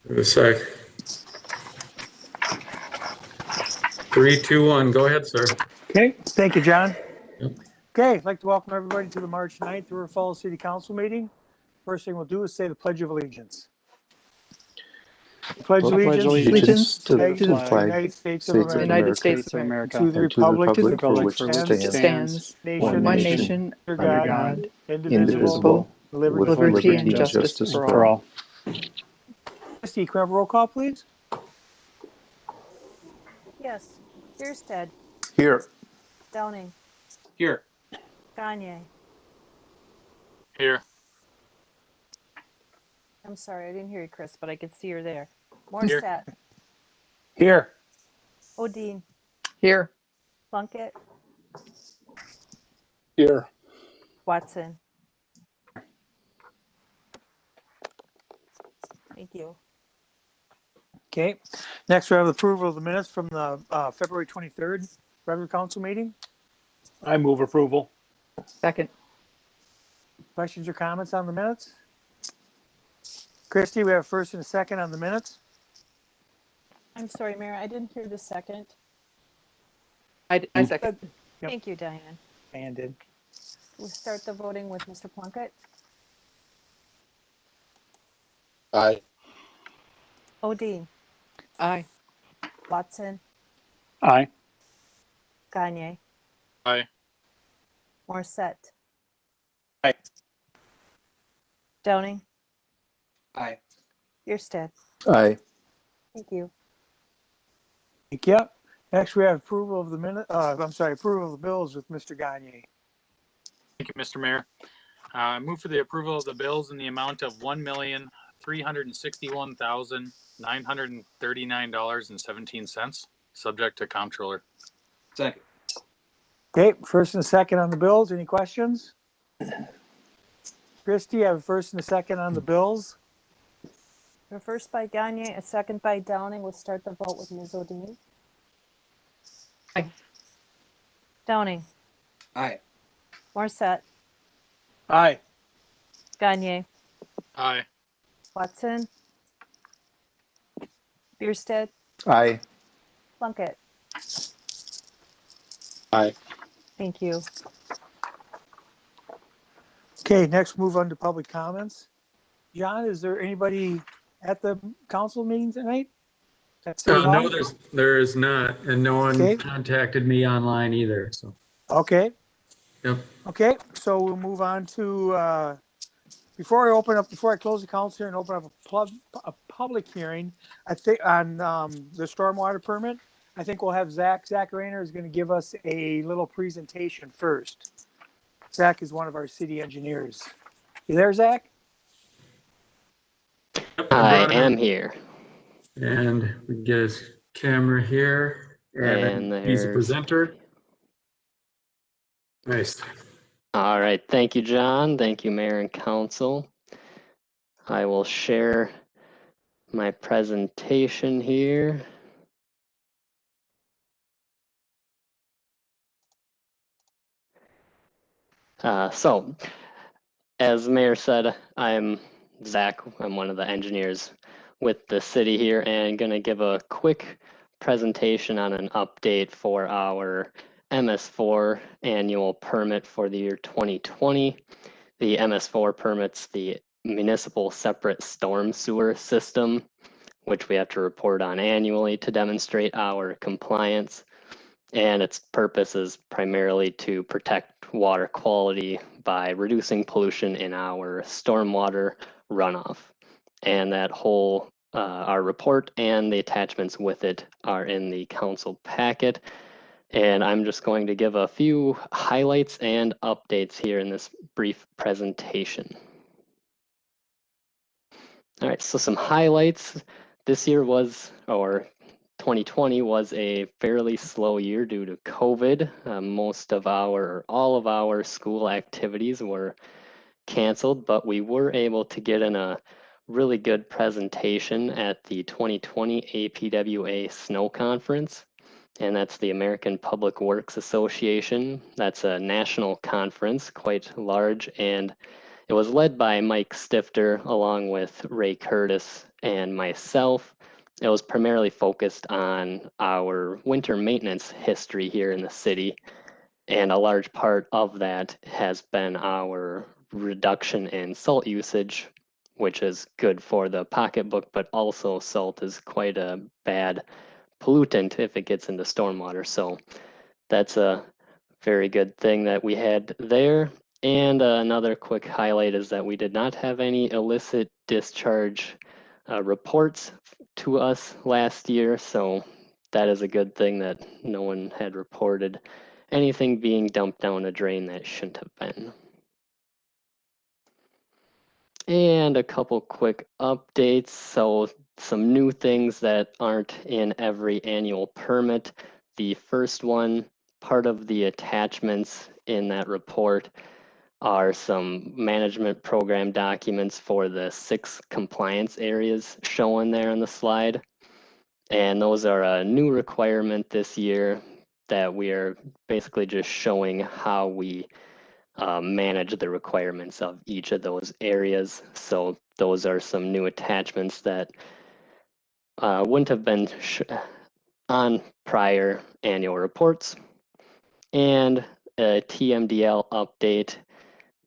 A sec. 3, 2, 1. Go ahead, sir. Okay, thank you, John. Yep. Okay, I'd like to welcome everybody to the March 9th River Falls City Council meeting. First thing we'll do is say the Pledge of Allegiance. Pledge allegiance to the flag flag, United States of United America, States of America, and to the republic for which it stands, one nation, under God, indivisible, with liberty and justice for all. Christy, can we have a roll call, please? Yes. Here's Ted. Here. Downing. Here. Gagne. Here. I'm sorry, I didn't hear you, Chris, but I could see you're there. Morissette. Here. Odine. Here. Plunkett. Here. Watson. Thank you. Okay, next we have the approval of the minutes from the February 23rd regular council meeting. I move approval. Second. Questions or comments on the minutes? Christy, we have a first and a second on the minutes. I'm sorry, Mayor, I didn't hear the second. I second. Yep. Thank you, Diane. Diane did. We'll start the voting with Mr. Plunkett. Aye. Odine. Aye. Watson. Aye. Gagne. Aye. Morissette. Aye. Downing. Aye. Bierstadt. Aye. Thank you. Thank you. Next we have approval of the approval of the bills with Mr. Gagne. Thank you, Mr. Mayor. I move for the approval of the bills in the amount of $1,361,939.17, subject to comptroller. Second. Okay, first and a second on the bills. Any questions? Christy, I have a first and a second on the bills. A first by Gagne, a second by Downing. We'll start the vote with Ms. Odine. Aye. Downing. Aye. Morissette. Aye. Gagne. Aye. Watson. Bierstadt. Aye. Plunkett. Aye. Thank you. Okay, next move on to public comments. John, is there anybody at the council meeting tonight? No, there is not, and no one Okay. contacted me online either. So, Okay. yep. Okay, so we'll move on to, before I close the council here and open up a public hearing, I think on the stormwater permit, I think we'll have Zach Rayner is going to give us a little presentation first. Zach is one of our city engineers. You there, Zach? Yep, I am here. And we can get his camera here. And he's a there's- presenter. Nice. All right. Thank you, John. Thank you, Mayor and Council. I will share my presentation here. So, as Mayor said, I'm Zach. I'm one of the engineers with the city here and going to give a quick presentation on an update for our MS4 annual permit for the year 2020. The MS4 permits the municipal separate storm sewer system, which we have to report on annually to demonstrate our compliance. And its purpose is primarily to protect water quality by reducing pollution in our stormwater runoff. And that whole, our report and the attachments with it are in the council packet. And I'm just going to give a few highlights and updates here in this brief presentation. All right, so some highlights. This year was, or 2020 was a fairly slow year due to COVID. All of our school activities were canceled, but we were able to get in a really good presentation at the 2020 APWA Snow Conference. And that's the American Public Works Association. That's a national conference, quite large, and It was led by Mike Stifter along with Ray Curtis and myself. It was primarily focused on our winter maintenance history here in the city. And a large part of that has been our reduction in salt usage, which is good for the pocketbook, but also salt is quite a bad pollutant if it gets into stormwater. So that's a very good thing that we had there. And another quick highlight is that we did not have any illicit discharge reports to us last year. So that is a good thing that no one had reported anything being dumped down a drain that shouldn't have been. And a couple quick updates. So some new things that aren't in every annual permit. The first one, part of the attachments in that report are some management program documents for the 6 compliance areas shown there on the slide. And those are a new requirement this year that we are basically just showing how we manage the requirements of each of those areas. So those are some new attachments that wouldn't have been on prior annual reports. And a Tmdl update.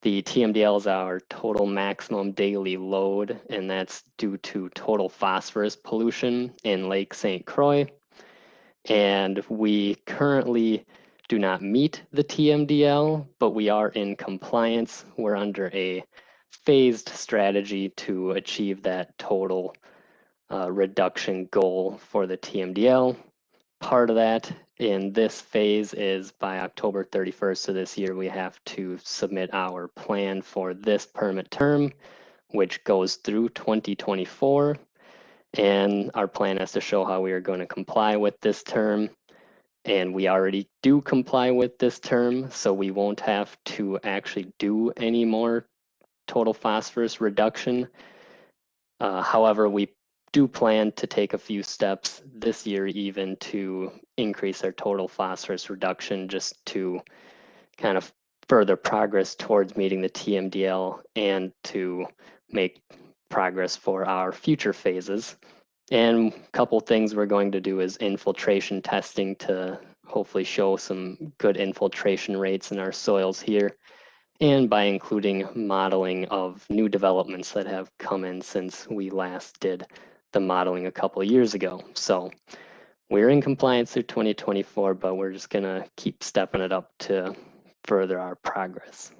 The Tmdl is our total maximum daily load, and that's due to total phosphorus pollution in Lake St. Croix. And we currently do not meet the Tmdl, but we are in compliance. We're under a phased strategy to achieve that total reduction goal for the Tmdl. Part of that in this phase is by October 31st of this year, we have to submit our plan for this permit term, which goes through 2024. And our plan has to show how we are going to comply with this term. And we already do comply with this term, so we won't have to actually do any more total phosphorus reduction. However, we do plan to take a few steps this year even to increase our total phosphorus reduction just to kind of further progress towards meeting the Tmdl and to make progress for our future phases. And a couple things we're going to do is infiltration testing to hopefully show some good infiltration rates in our soils here, and by including modeling of new developments that have come in since we last did the modeling a couple of years ago. So we're in compliance through 2024, but we're just gonna keep stepping it up to further our progress.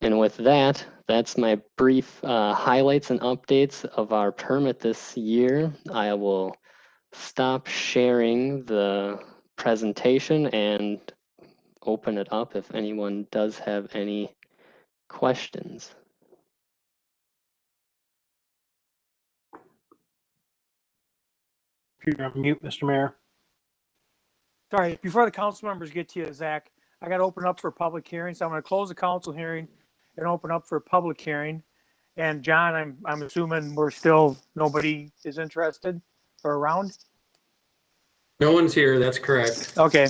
And with that, that's my brief highlights and updates of our permit this year. I will stop sharing the presentation and open it up if anyone does have any questions. You're on mute, Mr. Mayor. Sorry, before the council members get to you, Zach, I got to open up for public hearing. So I'm going to close the council hearing and open up for public hearing. And John, I'm assuming nobody is interested or around. No one's here. That's correct. Okay,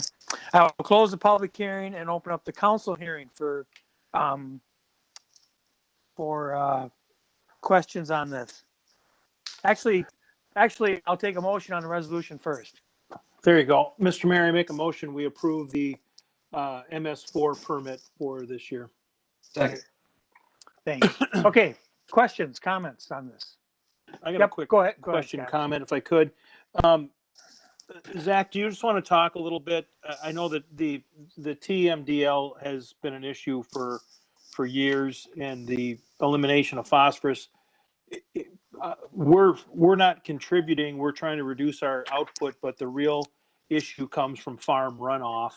I'll close the public hearing and open up the council hearing for questions on this. Actually, I'll take a motion on the resolution first. There you go. Mr. Mayor, I make a motion, we approve the MS4 permit for this year. Second. Thanks. Okay, questions, comments on this? I got a quick go ahead, question, Scott. comment, if I could. Zach, do you just want to talk a little bit? I know that the Tmdl has been an issue for years, and the elimination of phosphorus. We're not contributing. We're trying to reduce our output, but the real issue comes from farm runoff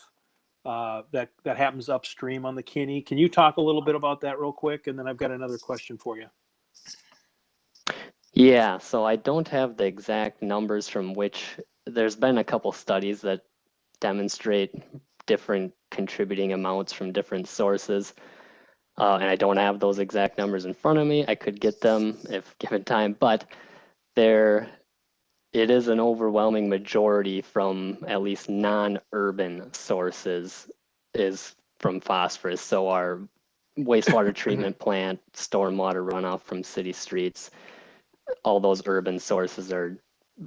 that happens upstream on the Kinney. Can you talk a little bit about that real quick? And then I've got another question for you. Yeah, so I don't have the exact numbers from which there's been a couple studies that demonstrate different contributing amounts from different sources. And I don't have those exact numbers in front of me. I could get them if given time, but it is an overwhelming majority from at least non-urban sources is from phosphorus. So our wastewater treatment plant, stormwater runoff from city streets, all those urban sources are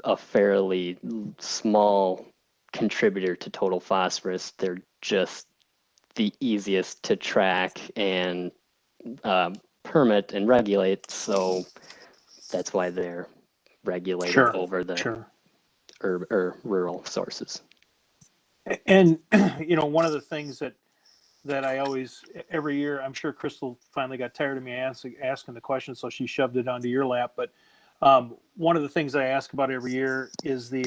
a fairly small contributor to total phosphorus. They're just the easiest to track and permit and regulate. So that's why they're regulated Sure, over the sure. or rural sources. And one of the things that I always, every year, I'm sure Crystal finally got tired of me asking the question, so she shoved it onto your lap. But one of the things I ask about every year is the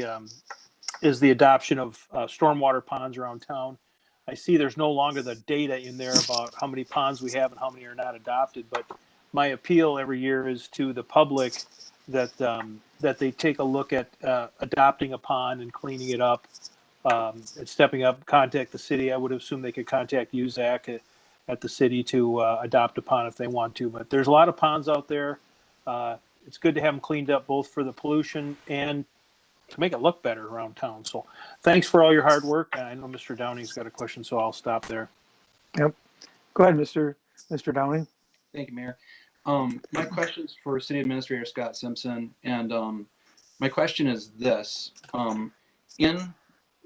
adoption of stormwater ponds around town. I see there's no longer the data in there about how many ponds we have and how many are not adopted. But my appeal every year is to the public that they take a look at adopting a pond and cleaning it up. And stepping up, contact the city. I would assume they could contact you, Zach, at the city to adopt a pond if they want to. But there's a lot of ponds out there. It's good to have them cleaned up, both for the pollution and to make it look better around town. So thanks for all your hard work. I know Mr. Downing's got a question, so I'll stop there. Yep. Go ahead, Mr. Downing. Thank you, Mayor. My question is for City Administrator Scott Simpson, and my question is this. In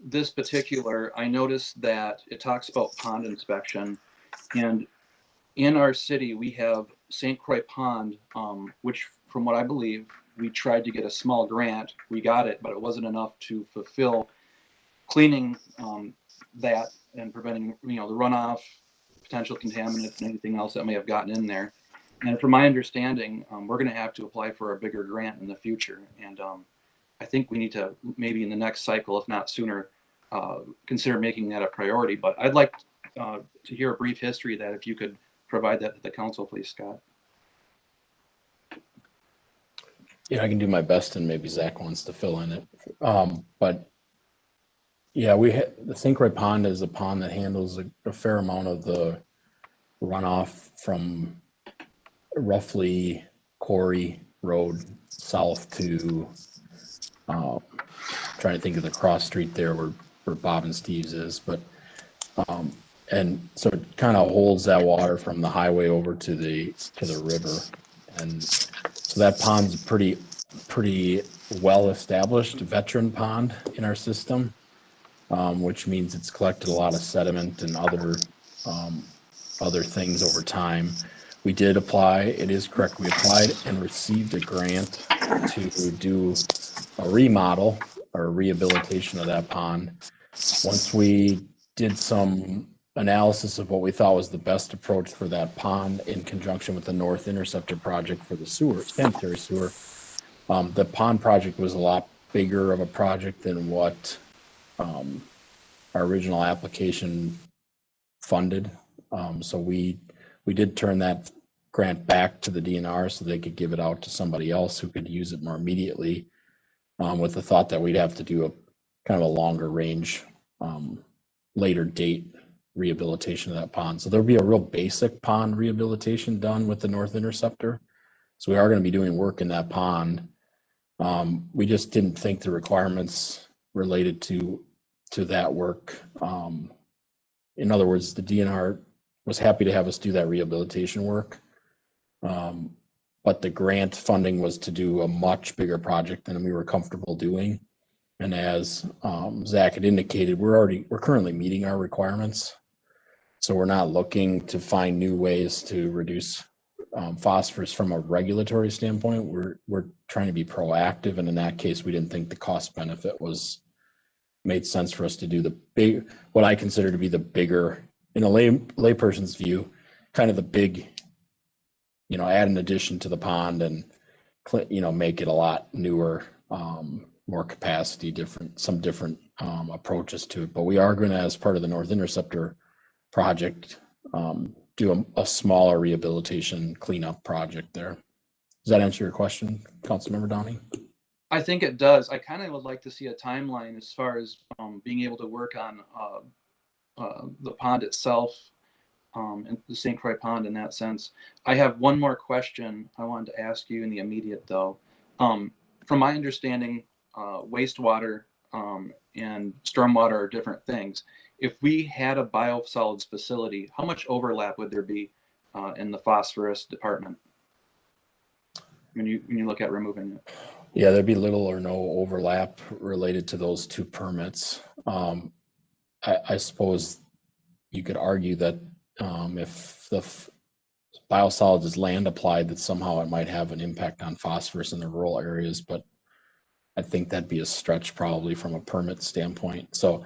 this particular, I noticed that it talks about pond inspection, and in our city we have St. Croix Pond, which, from what I believe, we tried to get a small grant. We got it, but it wasn't enough to fulfill cleaning that and preventing the runoff, potential contaminants, and anything else that may have gotten in there. And from my understanding, we're going to have to apply for a bigger grant in the future, and I think we need to, maybe in the next cycle, if not sooner, consider making that a priority. But I'd like to hear a brief history of that, if you could provide that to the council, please, Scott. Yeah, I can do my best, and maybe Zach wants to fill in it. But yeah, the St. Croix Pond is a pond that handles a fair amount of the runoff from roughly Quarry Road south to trying to think of the cross street there where Bob and Steve's is, but and so it kind of holds that water from the highway over to the river, and so that pond's a pretty well established veteran pond in our system, which means it's collected a lot of sediment and other things over time. We did apply, it is correct, we applied and received a grant to do a remodel or rehabilitation of that pond. Once we did some analysis of what we thought was the best approach for that pond in conjunction with the North Interceptor project for the sanitary sewer, the pond project was a lot bigger of a project than what our original application funded. So we did turn that grant back to the DNR so they could give it out to somebody else who could use it more immediately, with the thought that we'd have to do a kind of a longer range, later date rehabilitation of that pond. So there'll be a real basic pond rehabilitation done with the North Interceptor. So we are going to be doing work in that pond. We just didn't think the requirements related to that work. In other words, the DNR was happy to have us do that rehabilitation work. But the grant funding was to do a much bigger project than we were comfortable doing. And as Zach had indicated, we're currently meeting our requirements. So we're not looking to find new ways to reduce phosphorus from a regulatory standpoint. We're trying to be proactive. And in that case, we didn't think the cost benefit made sense for us to do what I consider to be the bigger, in a layperson's view, kind of the big, add an addition to the pond and, make it a lot newer, more capacity, some different approaches to it. But we are going to, as part of the North Interceptor project, do a smaller rehabilitation cleanup project there. Does that answer your question, Councilmember Downey? I think it does. I kind of would like to see a timeline as far as being able to work on the pond itself, and the St. Croix Pond in that sense. I have one more question I wanted to ask you in the immediate, though. From my understanding, wastewater and stormwater are different things. If we had a biosolids facility, how much overlap would there be in the phosphorus department when you look at removing it? Yeah, there'd be little or no overlap related to those two permits. I suppose you could argue that if the biosolids is land applied, that somehow it might have an impact on phosphorus in the rural areas, but I think that'd be a stretch probably from a permit standpoint. So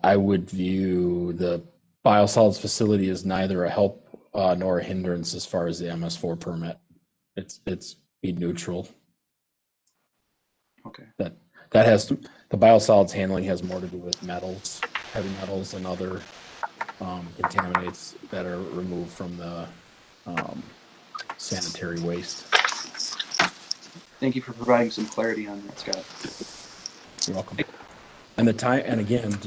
I would view the biosolids facility as neither a help nor a hindrance as far as the MS4 permit. It's be neutral. Okay. That has the biosolids handling has more to do with metals, heavy metals, and other contaminants that are removed from the sanitary waste. Thank you for providing some clarity on that, Scott. You're welcome. And the time, and again,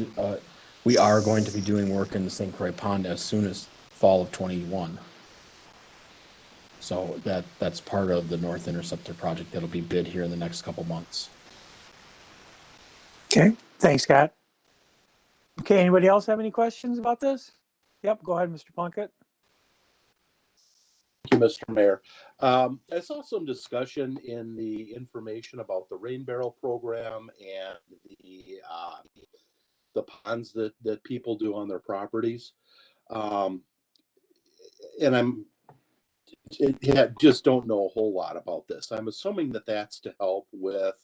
we are going to be doing work in the St. Croix Pond as soon as fall of 21. So that's part of the North Interceptor project that'll be bid here in the next couple months. Okay, thanks, Scott. Okay, anybody else have any questions about this? Yep, go ahead, Mr. Plunkett. Thank you, Mr. Mayor. I saw some discussion in the information about the rain barrel program and the ponds that people do on their properties. And just don't know a whole lot about this. I'm assuming that that's to help with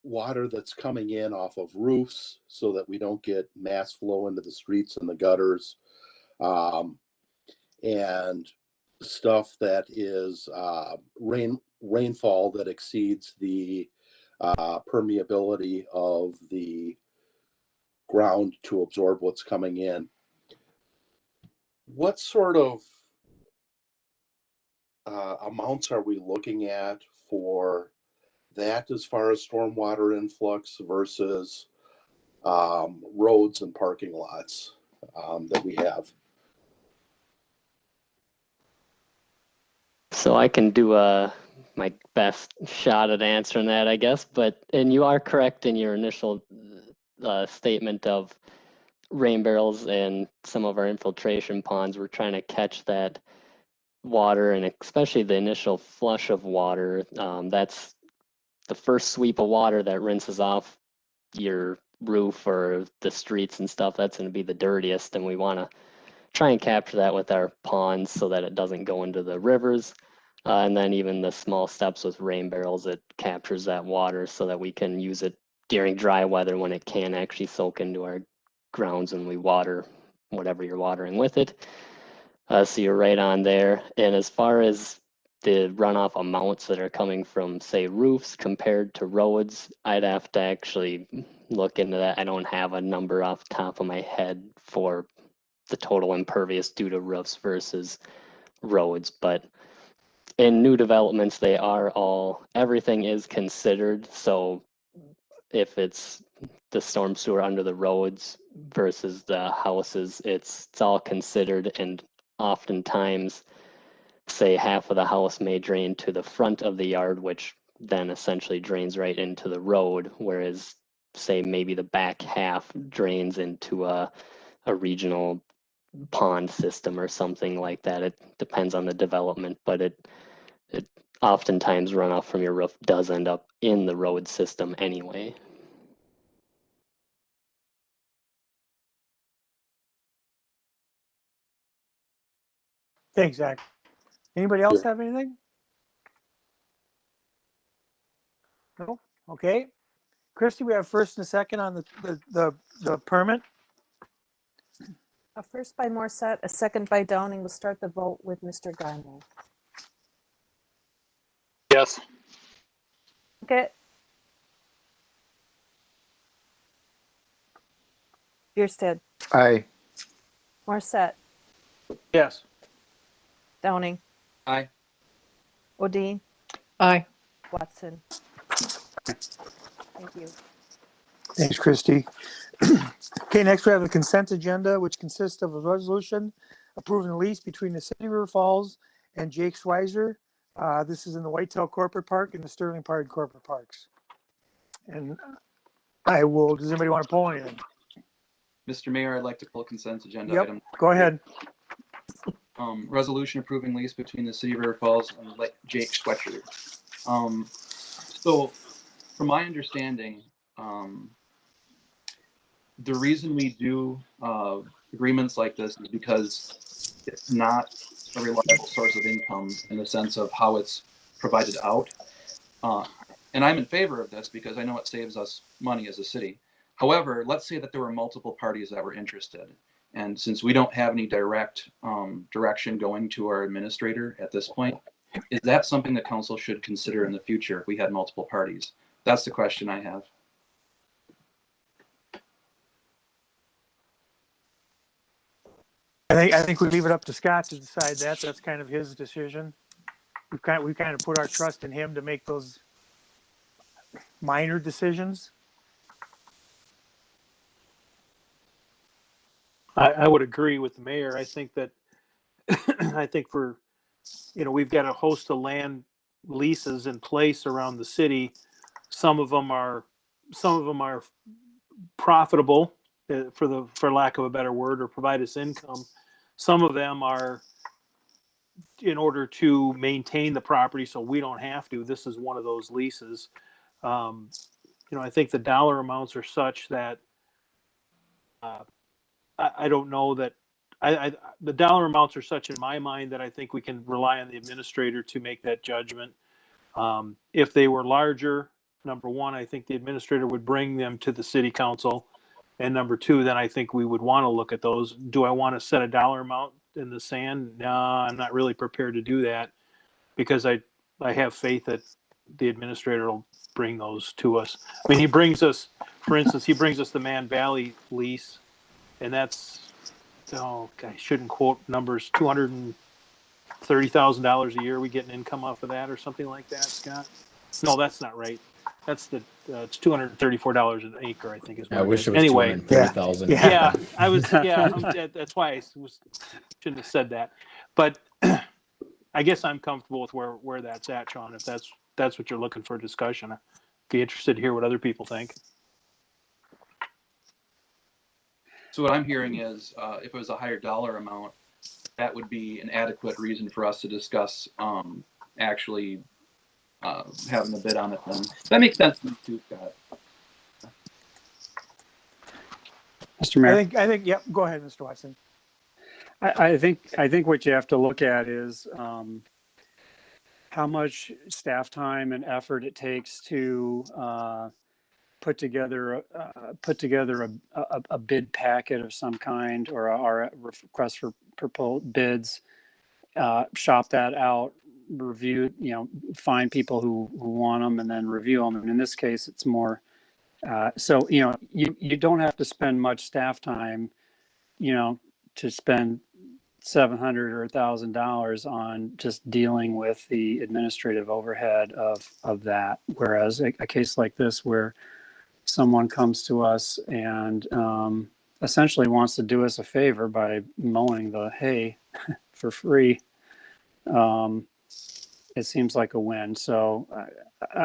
water that's coming in off of roofs so that we don't get mass flow into the streets and the gutters. And stuff that is rainfall that exceeds the permeability of the ground to absorb what's coming in. What sort of amounts are we looking at for that as far as stormwater influx versus roads and parking lots that we have? So I can do my best shot at answering that, I guess. And you are correct in your initial statement of rain barrels and some of our infiltration ponds. We're trying to catch that water, and especially the initial flush of water. That's the first sweep of water that rinses off your roof or the streets and stuff. That's going to be the dirtiest, and we want to try and capture that with our ponds so that it doesn't go into the rivers. And then even the small steps with rain barrels, it captures that water so that we can use it during dry weather when it can actually soak into our grounds when we water whatever you're watering with it. So you're right on there. And as far as the runoff amounts that are coming from, say, roofs compared to roads, I'd have to actually look into that. I don't have a number off the top of my head for the total impervious due to roofs versus roads, but in new developments, everything is considered. So if it's the storm sewer under the roads versus the houses, it's all considered, and oftentimes, say half of the house may drain to the front of the yard, which then essentially drains right into the road, whereas say maybe the back half drains into a regional pond system or something like that. It depends on the development, but it oftentimes runoff from your roof does end up in the road system anyway. Thanks, Zach. Anybody else have anything? No? Okay. Christy, we have first and a second on the permit. A first by Morset, a second by Downing. We'll start the vote with Mr. Gagne. Yes. Okay. Bierstead. Aye. Morset. Yes. Downing. Aye. Odine. Aye. Watson. Thank you. Thanks, Christy. Okay, next we have the consent agenda, which consists of a resolution approving the lease between the City of River Falls and J Schweizer. This is in the Whitetail Corporate Park and the Sterling Park Corporate Parks. And does anybody want to pull anything? Mr. Mayor, I'd like to pull consent agenda Yep, item. go ahead. Resolution approving lease between the City of River Falls and Jake Schweizer. So, from my understanding, the reason we do agreements like this is because it's not a reliable source of income in the sense of how it's provided out. And I'm in favor of this because I know it saves us money as a city. However, let's say that there were multiple parties that were interested. And since we don't have any direct direction going to our administrator at this point, is that something the council should consider in the future if we had multiple parties? That's the question I have. I think we leave it up to Scott to decide that. That's kind of his decision. We kind of put our trust in him to make those minor decisions. I would agree with the mayor. I think that I think we've got a host of land leases in place around the city. Some of them are profitable, for lack of a better word, or provide us income. Some of them are in order to maintain the property so we don't have to. This is one of those leases. I think the dollar amounts are such that I don't know that the dollar amounts are such in my mind that I think we can rely on the administrator to make that judgment. If they were larger, number one, I think the administrator would bring them to the city council. And number two, then I think we would want to look at those. Do I want to set a dollar amount in the sand? No, I'm not really prepared to do that because I have faith that the administrator will bring those to us. I mean, he brings us the Man Valley lease, and that's, I shouldn't quote numbers, $230,000 a year. We get an income off of that or something like that, Scott? No, that's not right. That's it's $234 an acre, I think is what I wish it was anyway. 230,000. Yeah, that's why I shouldn't have said that. But I guess I'm comfortable with where that's at, Sean. If that's what you're looking for discussion, I'd be interested to hear what other people think. So what I'm hearing is if it was a higher dollar amount, that would be an adequate reason for us to discuss actually having a bid on it then. That makes sense to me too, Scott. Mr. Mayor, I think, yep, go ahead, Mr. Watson. I think what you have to look at is how much staff time and effort it takes to put together a bid packet of some kind or a request for bids, shop that out, review, find people who want them and then review them. And in this case, it's more, so, you don't have to spend much staff time, to spend $700 or $1,000 on just dealing with the administrative overhead of that. Whereas a case like this where someone comes to us and essentially wants to do us a favor by mowing the hay for free, it seems like a win. So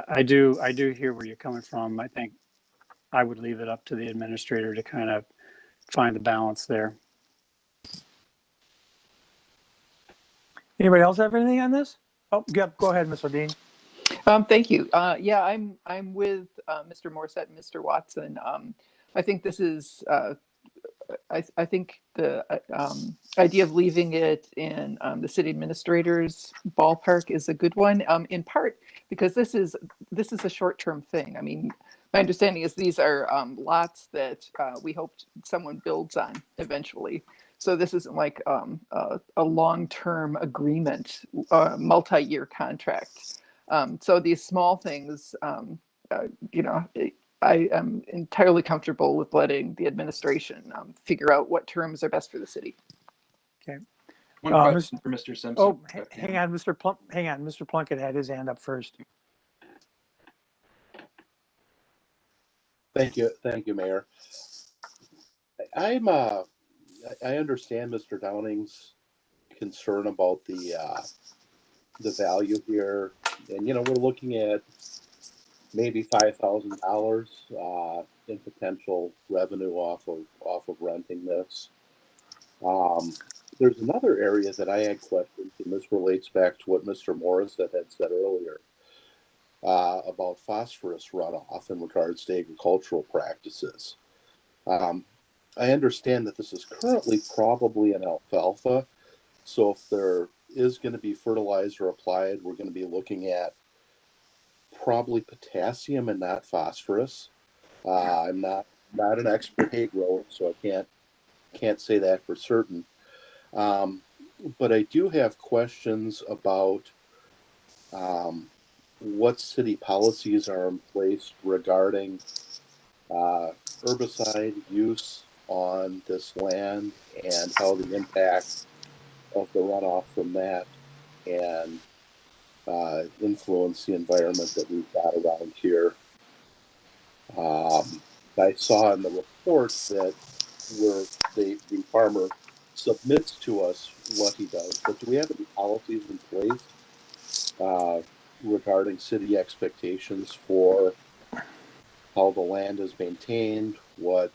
I do hear where you're coming from. I think I would leave it up to the administrator to kind of find the balance there. Anybody else have anything on this? Oh, yep, go ahead, Ms. Odine. Thank you. Yeah, I'm with Mr. Morissette and Mr. Watson. I think this is. I think the idea of leaving it in the city administrator's ballpark is a good one. In part because this is a short-term thing. I mean, my understanding is these are lots that we hope someone builds on eventually. So this isn't like a long-term agreement, multi-year contract. So these small things, I am entirely comfortable with letting the administration figure out what terms are best for the city. Okay. One question for Mr. Simpson. Oh, hang on, Mr. Plunkett had his hand up first. Thank you, Mayor. I understand Mr. Downing's concern about the value here, and we're looking at maybe $5,000 in potential revenue off of renting this. There's another area that I had questions, and this relates back to what Mr. Morris had said earlier about phosphorus runoff in regards to agricultural practices. I understand that this is currently probably an alfalfa, so if there is going to be fertilizer applied, we're going to be looking at probably potassium and not phosphorus. I'm not an expert hay grower, so I can't say that for certain. But I do have questions about what city policies are in place regarding herbicide use on this land and how the impact of the runoff from that and influence the environment that we've got around here. I saw in the report that the farmer submits to us what he does, but do we have any policies in place regarding city expectations for how the land is maintained, what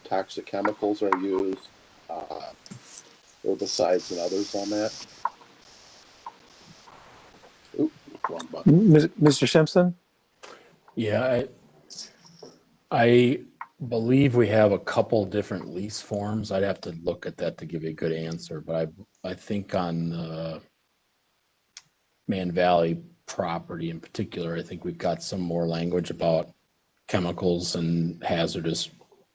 toxic chemicals are used, herbicides and others on that? Oop, wrong button. Mr. Simpson? Yeah, I believe we have a couple different lease forms. I'd have to look at that to give you a good answer, but I think on the Man Valley property in particular, I think we've got some more language about chemicals and hazardous,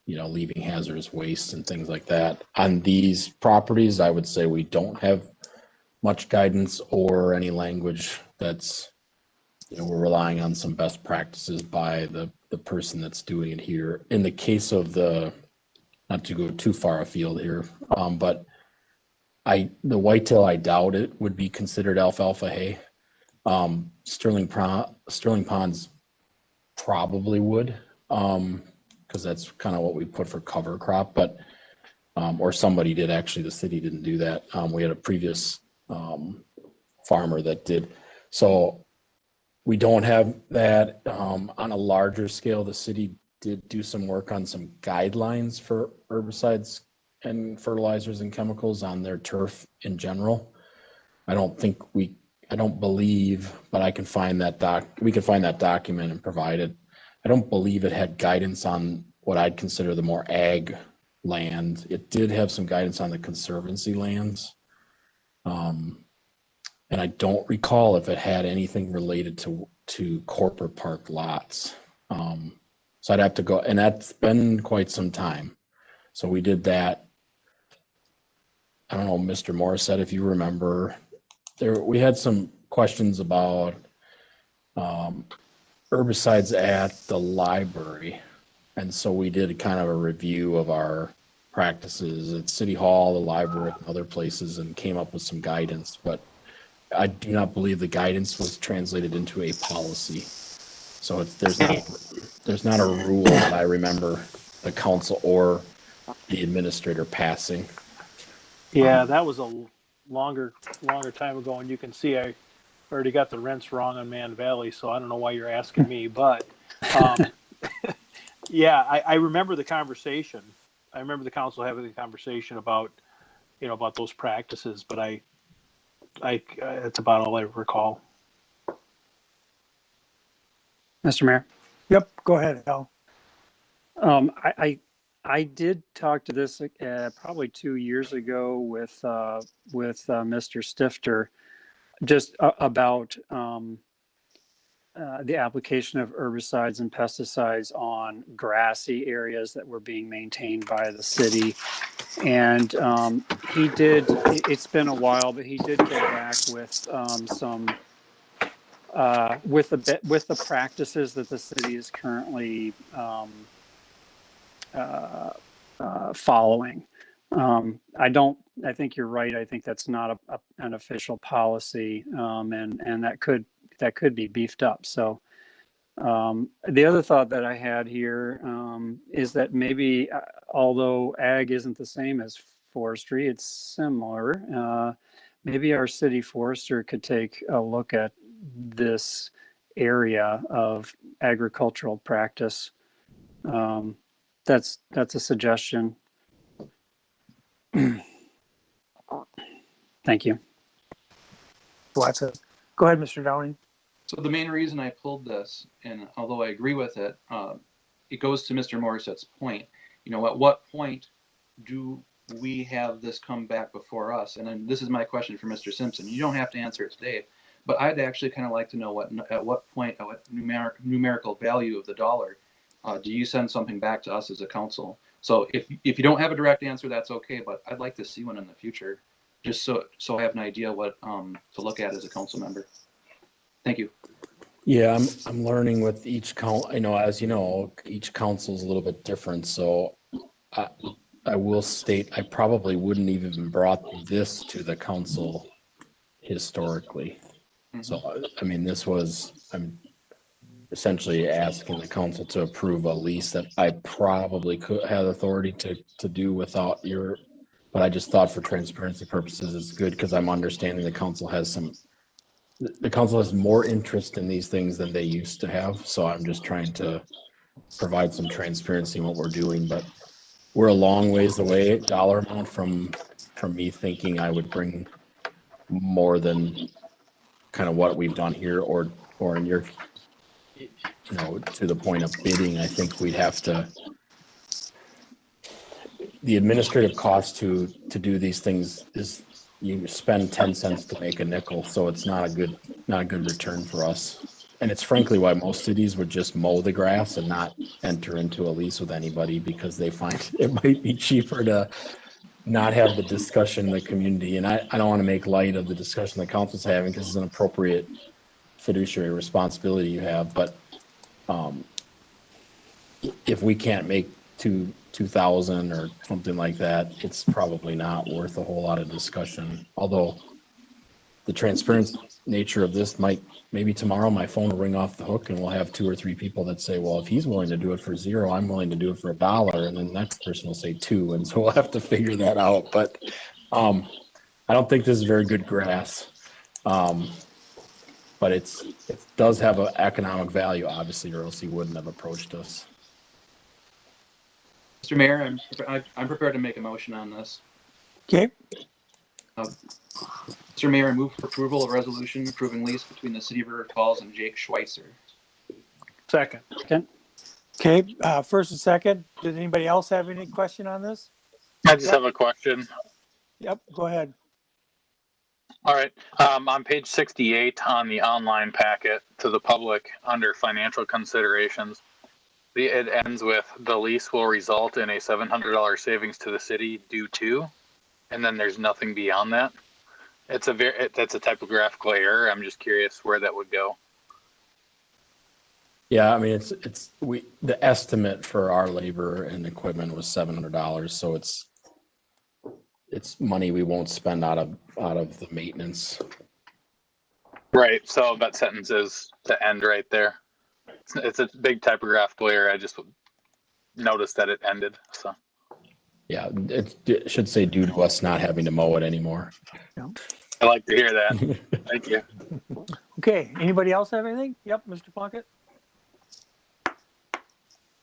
leaving hazardous waste and things like that. On these properties, I would say we don't have much guidance or any language that's, we're relying on some best practices by the person that's doing it here. In the case of not to go too far afield here, but the whitetail, I doubt it would be considered alfalfa hay. Sterling Ponds probably would, because that's kind of what we put for cover crop, but or somebody did, actually. The city didn't do that. We had a previous farmer that did. So we don't have that. On a larger scale, the city did do some work on some guidelines for herbicides and fertilizers and chemicals on their turf in general. I don't believe, but I can find that we can find that document and provide it. I don't believe it had guidance on what I'd consider the more ag land. It did have some guidance on the conservancy lands. And I don't recall if it had anything related to corporate park lots. So I'd have to go, and that's been quite some time. So we did that. I don't know, Mr. Morris said, if you remember, we had some questions about herbicides at the library. And so we did kind of a review of our practices at City Hall, the library, and other places, and came up with some guidance. But I do not believe the guidance was translated into a policy. So there's not a rule that I remember the council or the administrator passing. Yeah, that was a longer time ago, and you can see I already got the rents wrong on Man Valley, so I don't know why you're asking me, but yeah, I remember the conversation. I remember the council having the conversation about about those practices, but I it's about all I recall. Mr. Mayor? Yep, go ahead, Al. I did talk to this probably 2 years ago with Mr. Stifter, just about the application of herbicides and pesticides on grassy areas that were being maintained by the city. And he did, it's been a while, but he did go back with some, with the practices that the city is currently following. I think you're right. I think that's not an official policy, and that could be beefed up. So the other thought that I had here is that maybe, although ag isn't the same as forestry, it's similar. Maybe our city forester could take a look at this area of agricultural practice That's a suggestion. Thank you. Watson. Go ahead, Mr. Downing. So the main reason I pulled this, and although I agree with it, it goes to Mr. Morissette's point. You know, at what point do we have this come back before us? And then this is my question for Mr. Simpson. You don't have to answer it today, but I'd actually kind of like to know at what point, at what numerical value of the dollar, do you send something back to us as a council? So if you don't have a direct answer, that's okay, but I'd like to see one in the future, just so I have an idea what to look at as a council member. Thank you. Yeah, I'm learning with each as you know, each council is a little bit different. So I will state I probably wouldn't even brought this to the council historically. Mm-hmm. So I mean, I'm essentially asking the council to approve a lease that I probably could have authority to do without but I just thought for transparency purposes, it's good because I'm understanding the council has more interest in these things than they used to have. So I'm just trying to provide some transparency in what we're doing, but we're a long ways away, dollar amount from me thinking I would bring more than kind of what we've done here or in your, to the point of bidding. I think we'd have to, the administrative cost to do these things is you spend 10 cents to make a nickel. So it's not a good return for us. And it's frankly why most cities would just mow the grass and not enter into a lease with anybody, because they find it might be cheaper to not have the discussion in the community. And I don't want to make light of the discussion the council's having because it's an appropriate fiduciary responsibility you have. But if we can't make 2,000 or something like that, it's probably not worth a whole lot of discussion. Although the transparent nature of this maybe tomorrow my phone will ring off the hook and we'll have 2 or 3 people that say, well, if he's willing to do it for $0, I'm willing to do it for $1. And then the next person will say 2. And so we'll have to figure that out. But I don't think this is very good grass. But it does have an economic value, obviously, or else he wouldn't have approached us. Mr. Mayor, I'm prepared to make a motion on this. Okay. Mr. Mayor, I move for approval of a resolution approving lease between the City of River Falls and Jake Schweizer. Second. Okay, first and second. Does anybody else have any question on this? I just have a question. Yep, go ahead. All right. On page 68 on the online packet to the public under financial considerations, it ends with the lease will result in a $700 savings to the city due to, and then there's nothing beyond that. That's a typographical error. I'm just curious where that would go. Yeah, I mean the estimate for our labor and equipment was $700, so it's money we won't spend out of the maintenance. Right. So that sentence is to end right there. It's a big typographical error. I just noticed that it ended. So. Yeah, it should say due to us not having to mow it anymore. Yeah. I like to hear that. Thank you. Okay. Anybody else have anything? Yep, Mr. Plunkett.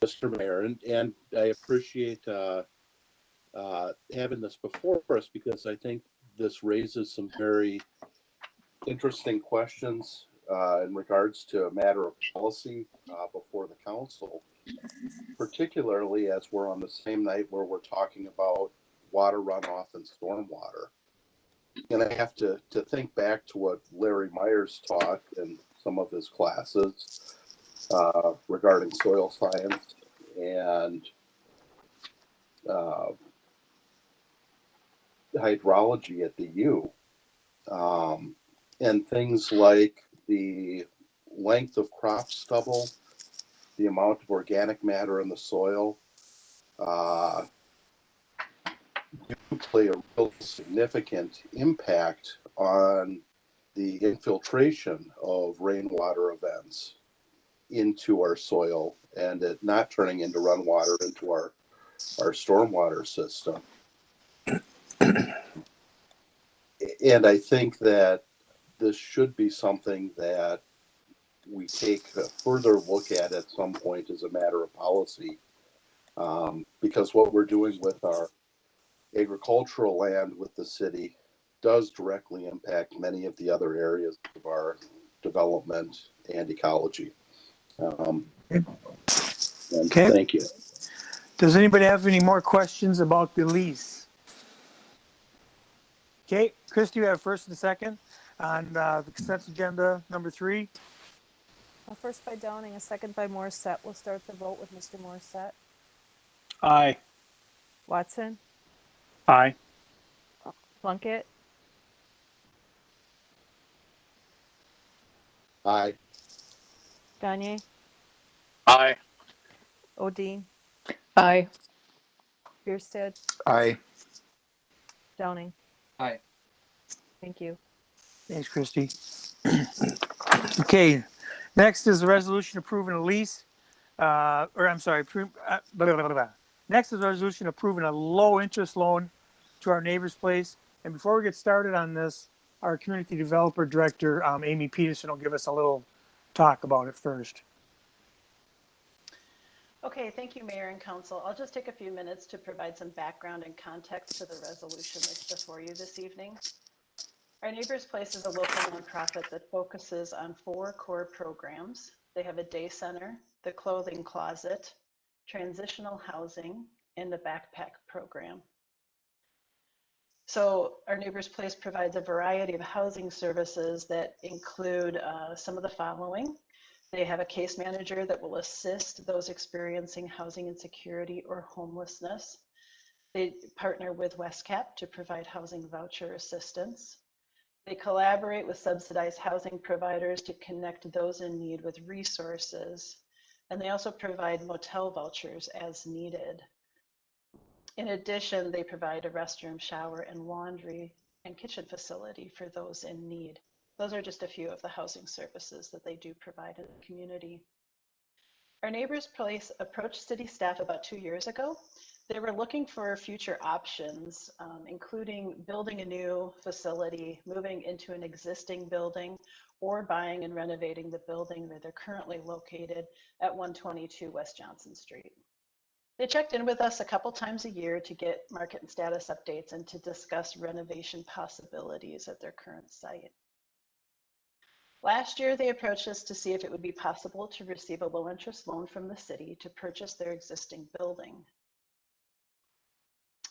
Mr. Mayor, and I appreciate having this before us because I think this raises some very interesting questions in regards to a matter of policy before the council, particularly as we're on the same night where we're talking about water runoff and stormwater. And I have to think back to what Larry Myers taught in some of his classes regarding soil science and hydrology at the U. And things like the length of crop stubble, the amount of organic matter in the soil, do play a real significant impact on the infiltration of rainwater events into our soil and it not turning into run water into our stormwater system. And I think that this should be something that we take a further look at some point as a matter of policy Because what we're doing with our agricultural land with the city does directly impact many of the other areas of our development and ecology. And Okay. thank you. Does anybody have any more questions about the lease? Okay, Christy, you have first and second on the consent agenda number 3. A first by Downing, a second by Morissette. We'll start the vote with Mr. Morissette. Aye. Watson, Aye. Plunkett, Aye. Gagne, Aye. Odine, Aye. Bierstead, Aye. Downing. Aye. Thank you. Thanks, Christy. Okay, next is the resolution approving a lease, blah, blah, blah. Next is a resolution approving a low interest loan to our neighbor's place. And before we get started on this, our community developer director, Amy Peterson, will give us a little talk about it first. Okay, thank you, Mayor and Council. I'll just take a few minutes to provide some background and context to the resolution that's before you this evening. Our Neighbor's Place is a local nonprofit that focuses on 4 core programs. They have a day center, the clothing closet, transitional housing, and the backpack program. So our Neighbor's Place provides a variety of housing services that include some of the following. They have a case manager that will assist those experiencing housing insecurity or homelessness. They partner with WestCap to provide housing voucher assistance. They collaborate with subsidized housing providers to connect those in need with resources. And they also provide motel vouchers as needed. In addition, they provide a restroom, shower, and laundry and kitchen facility for those in need. Those are just a few of the housing services that they do provide in the community. Our Neighbor's Place approached city staff about 2 years ago. They were looking for future options, including building a new facility, moving into an existing building, or buying and renovating the building where they're currently located at 122 West Johnson Street. They checked in with us a couple times a year to get market and status updates and to discuss renovation possibilities at their current site. Last year, they approached us to see if it would be possible to receive a low interest loan from the city to purchase their existing building.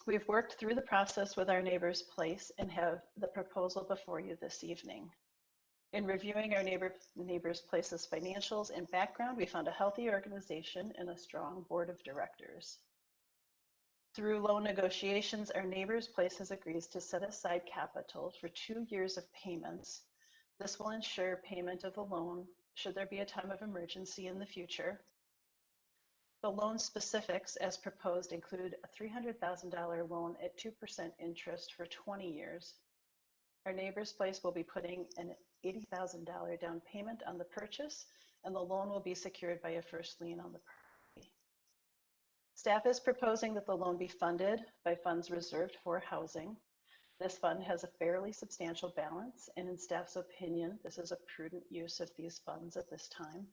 We've worked through the process with our Neighbor's Place and have the proposal before you this evening. In reviewing our Neighbor's Place's financials and background, we found a healthy organization and a strong board of directors. Through loan negotiations, our Neighbor's Place has agreed to set aside capital for 2 years of payments. This will ensure payment of the loan should there be a time of emergency in the future. The loan specifics as proposed include a $300,000 loan at 2% interest for 20 years. Our Neighbor's Place will be putting an $80,000 down payment on the purchase, and the loan will be secured by a first lien on the property. Staff is proposing that the loan be funded by funds reserved for housing. This fund has a fairly substantial balance, and in staff's opinion, this is a prudent use of these funds at this time.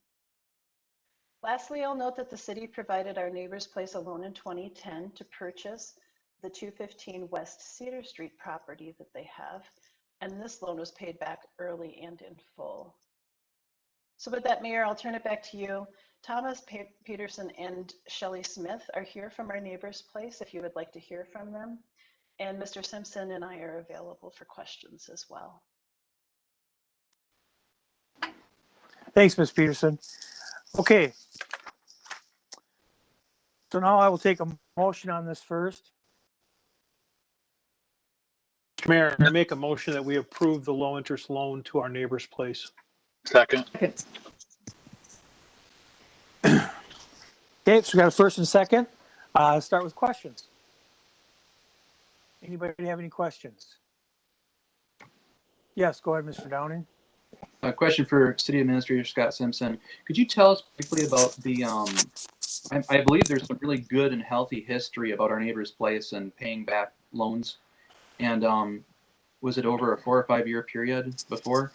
Lastly, I'll note that the city provided our Neighbor's Place a loan in 2010 to purchase the 215 West Cedar Street property that they have, and this loan was paid back early and in full. So with that, Mayor, I'll turn it back to you. Thomas Peterson and Shelley Smith are here from our Neighbor's Place if you would like to hear from them. And Mr. Simpson and I are available for questions as well. Thanks, Ms. Peterson. Okay. So now I will take a motion on this first. Mayor, I make a motion that we approve the low interest loan to our Neighbor's Place. Second. Okay, so we got a first and second. Start with questions. Anybody have any questions? Yes, go ahead, Mr. Downing. A question for City Administrator Scott Simpson. Could you tell us briefly about the, I believe there's some really good and healthy history about our Neighbor's Place and paying back loans. And was it over a 4 or 5 year period before?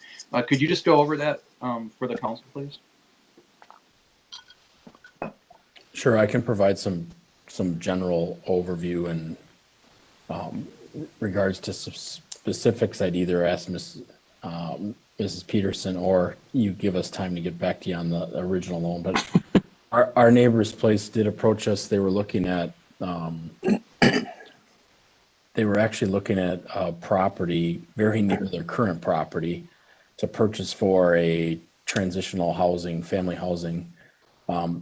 Could you just go over that for the council, please? Sure, I can provide some some general overview and regards to specifics, I'd either ask Mrs. Peterson or you give us time to get back to you on the original loan. But our neighbor's place did approach us. They were looking at a property very near their current property to purchase for a transitional housing, family housing.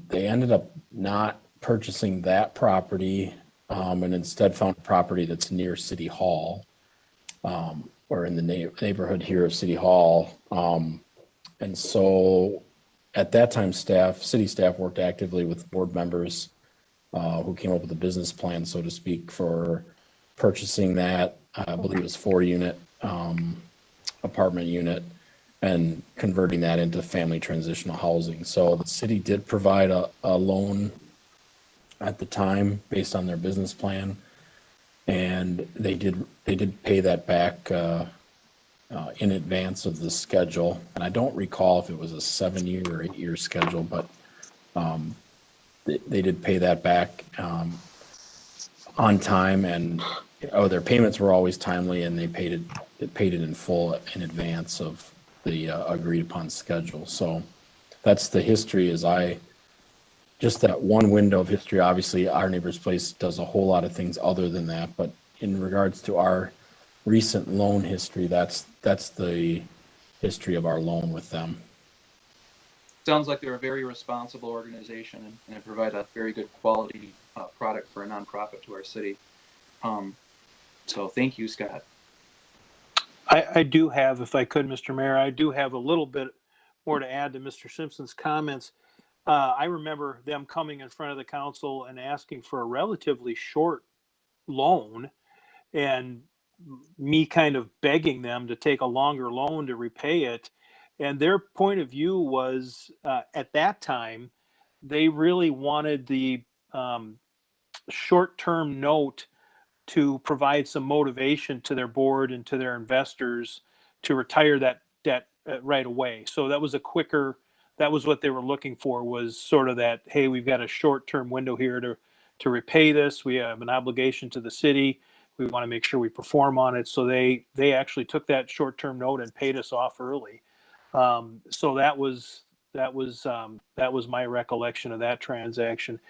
They ended up not purchasing that property and instead found a property that's near City Hall or in the neighborhood here of City Hall. And so at that time, city staff worked actively with board members who came up with a business plan, so to speak, for purchasing that, I believe it was 4-unit apartment unit, and converting that into family transitional housing. So the city did provide a loan at the time based on their business plan, and they did pay that back in advance of the schedule. And I don't recall if it was a 7-year or 8-year schedule, but they did pay that back on time, and their payments were always timely, and they paid it in full in advance of the agreed upon schedule. So that's the history. Just that one window of history. Obviously, our neighbor's place does a whole lot of things other than that, but in regards to our recent loan history, that's the history of our loan with them. Sounds like they're a very responsible organization and provide a very good quality product for a nonprofit to our city. So thank you, Scott. I do have, if I could, Mr. Mayor, I do have a little bit more to add to Mr. Simpson's comments. I remember them coming in front of the council and asking for a relatively short loan, and me kind of begging them to take a longer loan to repay it. And their point of view was, at that time, they really wanted the short-term note to provide some motivation to their board and to their investors to retire that debt right away. So that was that was what they were looking for, was sort of that, hey, we've got a short-term window here to repay this. We have an obligation to the city. We want to make sure we perform on it. So they actually took that short-term note and paid us off early. So that was my recollection of that transaction.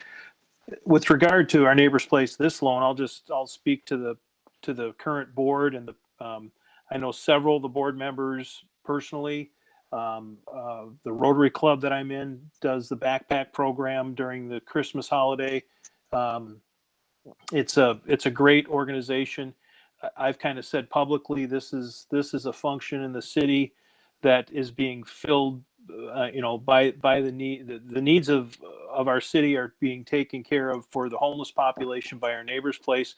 With regard to our neighbor's place, this loan, I'll speak to the current board, and I know several of the board members personally. The Rotary Club that I'm in does the backpack program during the Christmas holiday. It's a great organization. I've kind of said publicly, this is a function in the city that is being filled, by the needs of our city are being taken care of for the homeless population by our neighbor's place,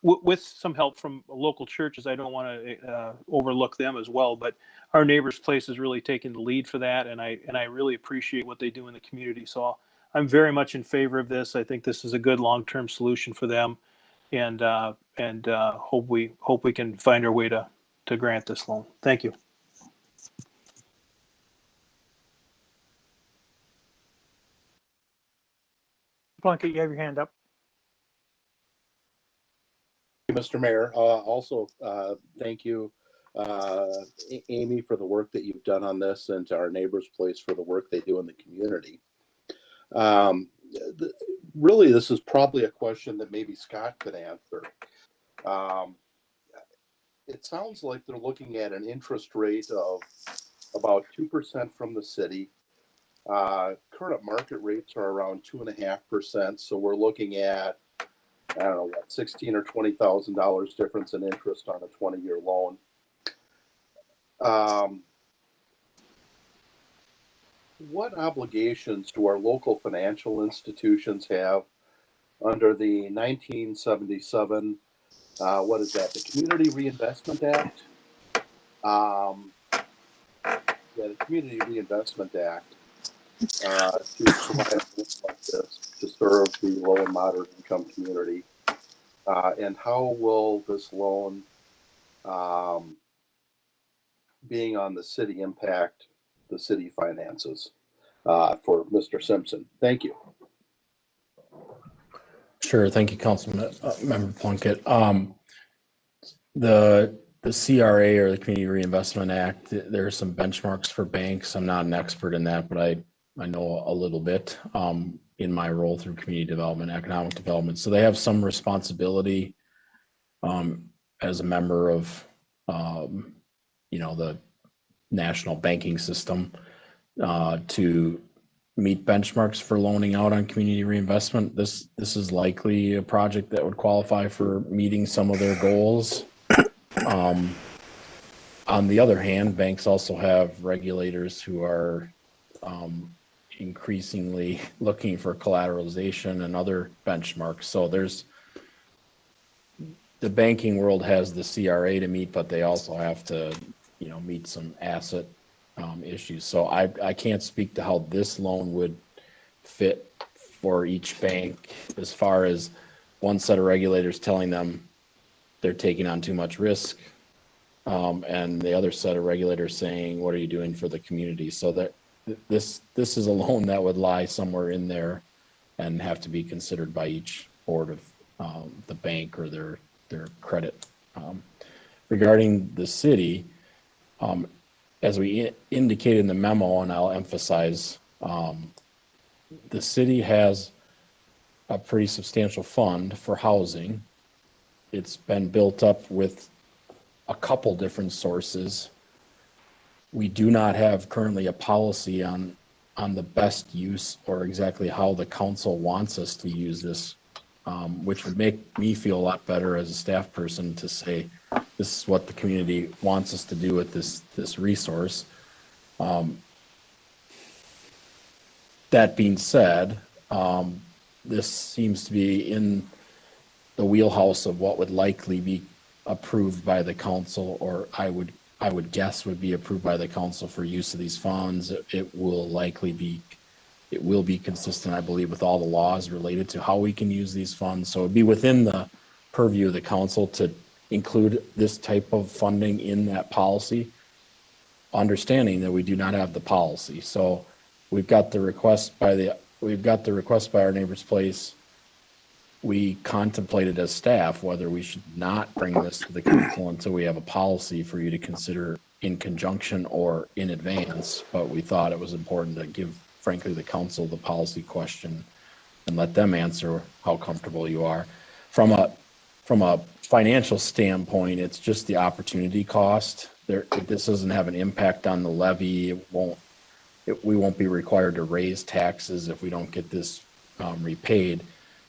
with some help from local churches. I don't want to overlook them as well, but our neighbor's place is really taking the lead for that, and I really appreciate what they do in the community. So I'm very much in favor of this. I think this is a good long-term solution for them, and hope we can find our way to grant this loan. Thank you. Plunkett, you have your hand up. Mr. Mayor, also thank you, Amy, for the work that you've done on this, and to our neighbor's place for the work they do in the community. Really, this is probably a question that maybe Scott could answer. It sounds like they're looking at an interest rate of about 2% from the city. Current market rates are around 2.5%. So we're looking at, I don't know, what, $16,000 or $20,000 difference in interest on a 20-year loan. What obligations do our local financial institutions have under the 1977, what is that, the Community Reinvestment Act? The Community Reinvestment Act to provide a loan like this to serve the low and moderate income community. And how will this loan being on the city impact the city finances for Mr. Simpson? Thank you. Sure. Thank you, Councilman Member Plunkett. The CRA, or the Community Reinvestment Act, there are some benchmarks for banks. I'm not an expert in that, but I know a little bit in my role through community development, economic development. So they have some responsibility as a member of the national banking system to meet benchmarks for loaning out on community reinvestment. This is likely a project that would qualify for meeting some of their goals. On the other hand, banks also have regulators who are increasingly looking for collateralization and other benchmarks. So the banking world has the CRA to meet, but they also have to, meet some asset issues. So I can't speak to how this loan would fit for each bank as far as one set of regulators telling them they're taking on too much risk, and the other set of regulators saying, what are you doing for the community? So that this is a loan that would lie somewhere in there and have to be considered by each board of the bank or their credit. Regarding the city, as we indicated in the memo, and I'll emphasize, the city has a pretty substantial fund for housing. It's been built up with a couple different sources. We do not have currently a policy on the best use or exactly how the council wants us to use this, which would make me feel a lot better as a staff person to say, this is what the community wants us to do with this resource. That being said, this seems to be in the wheelhouse of what would likely be approved by the council, or I would guess would be approved by the council for use of these funds. It will be consistent, I believe, with all the laws related to how we can use these funds. So it'd be within the purview of the council to include this type of funding in that policy, understanding that we do not have the policy. So we've got the request by our neighbor's place. We contemplated as staff whether we should not bring this to the council until we have a policy for you to consider in conjunction or in advance. But we thought it was important to give, frankly, the council the policy question and let them answer how comfortable you are. From a financial standpoint, it's just the opportunity cost. This doesn't have an impact on the levy. We won't be required to raise taxes if we don't get this repaid.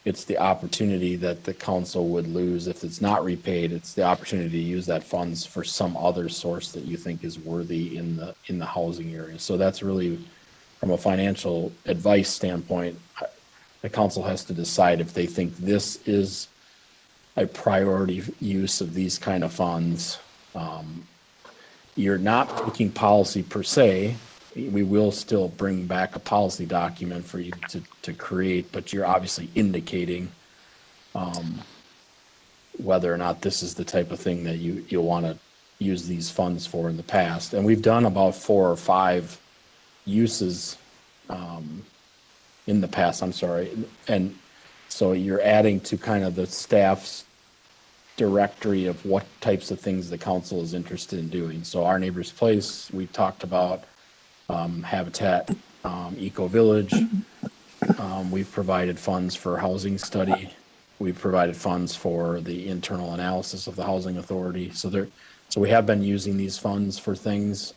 It's the opportunity that the council would lose if it's not repaid. It's the opportunity to use that funds for some other source that you think is worthy in the housing area. So that's really, from a financial advice standpoint, the council has to decide if they think this is a priority use of these kind of funds. You're not making policy per se. We will still bring back a policy document for you to create, but you're obviously indicating whether or not this is the type of thing that you'll want to use these funds for in the past. And we've done about 4 or 5 uses in the past, and so you're adding to kind of the staff's directory of what types of things the council is interested in doing. So our neighbor's place, we talked about Habitat Eco Village. We've provided funds for housing study. We've provided funds for the internal analysis of the housing authority. So we have been using these funds for things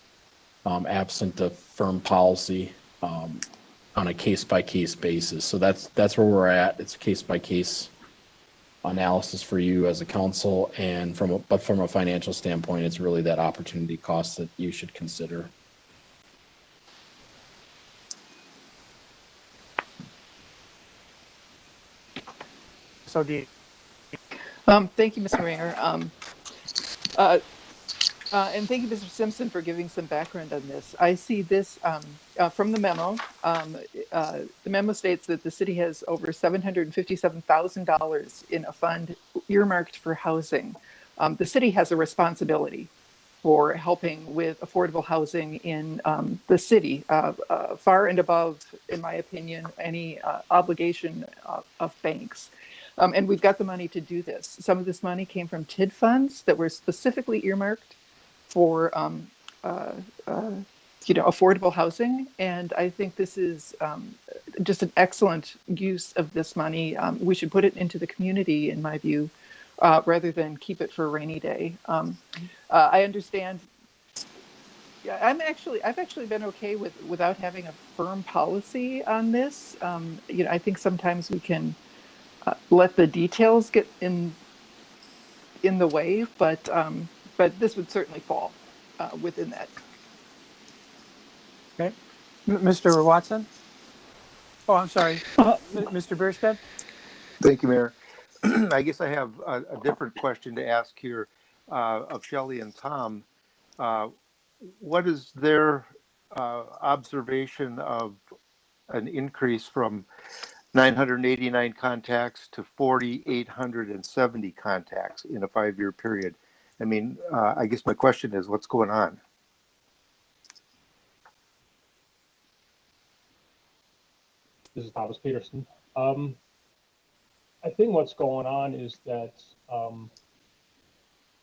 absent a firm policy on a case-by-case basis. So that's where we're at. It's a case-by-case analysis for you as a council, and from a financial standpoint, it's really that opportunity cost that you should consider. So thank you, Mr. Mayor. And thank you, Mr. Simpson, for giving some background on this. I see this from the memo. The memo states that the city has over $757,000 in a fund earmarked for housing. The city has a responsibility for helping with affordable housing in the city, far and above, in my opinion, any obligation of banks. And we've got the money to do this. Some of this money came from TID funds that were specifically earmarked for affordable housing. And I think this is just an excellent use of this money. We should put it into the community, in my view, rather than keep it for a rainy day. I understand. Yeah, I've actually been okay without having a firm policy on this. I think sometimes we can let the details get in the way, but this would certainly fall within that. Okay, Mr. Watson. Oh, I'm sorry, Mr. Bierstead. Thank you, Mayor. I guess I have a different question to ask here of Shelley and Tom. What is their observation of an increase from 989 contacts to 4,870 contacts in a 5-year period? I mean, I guess my question is, what's going on? This is Thomas Peterson. I think what's going on is that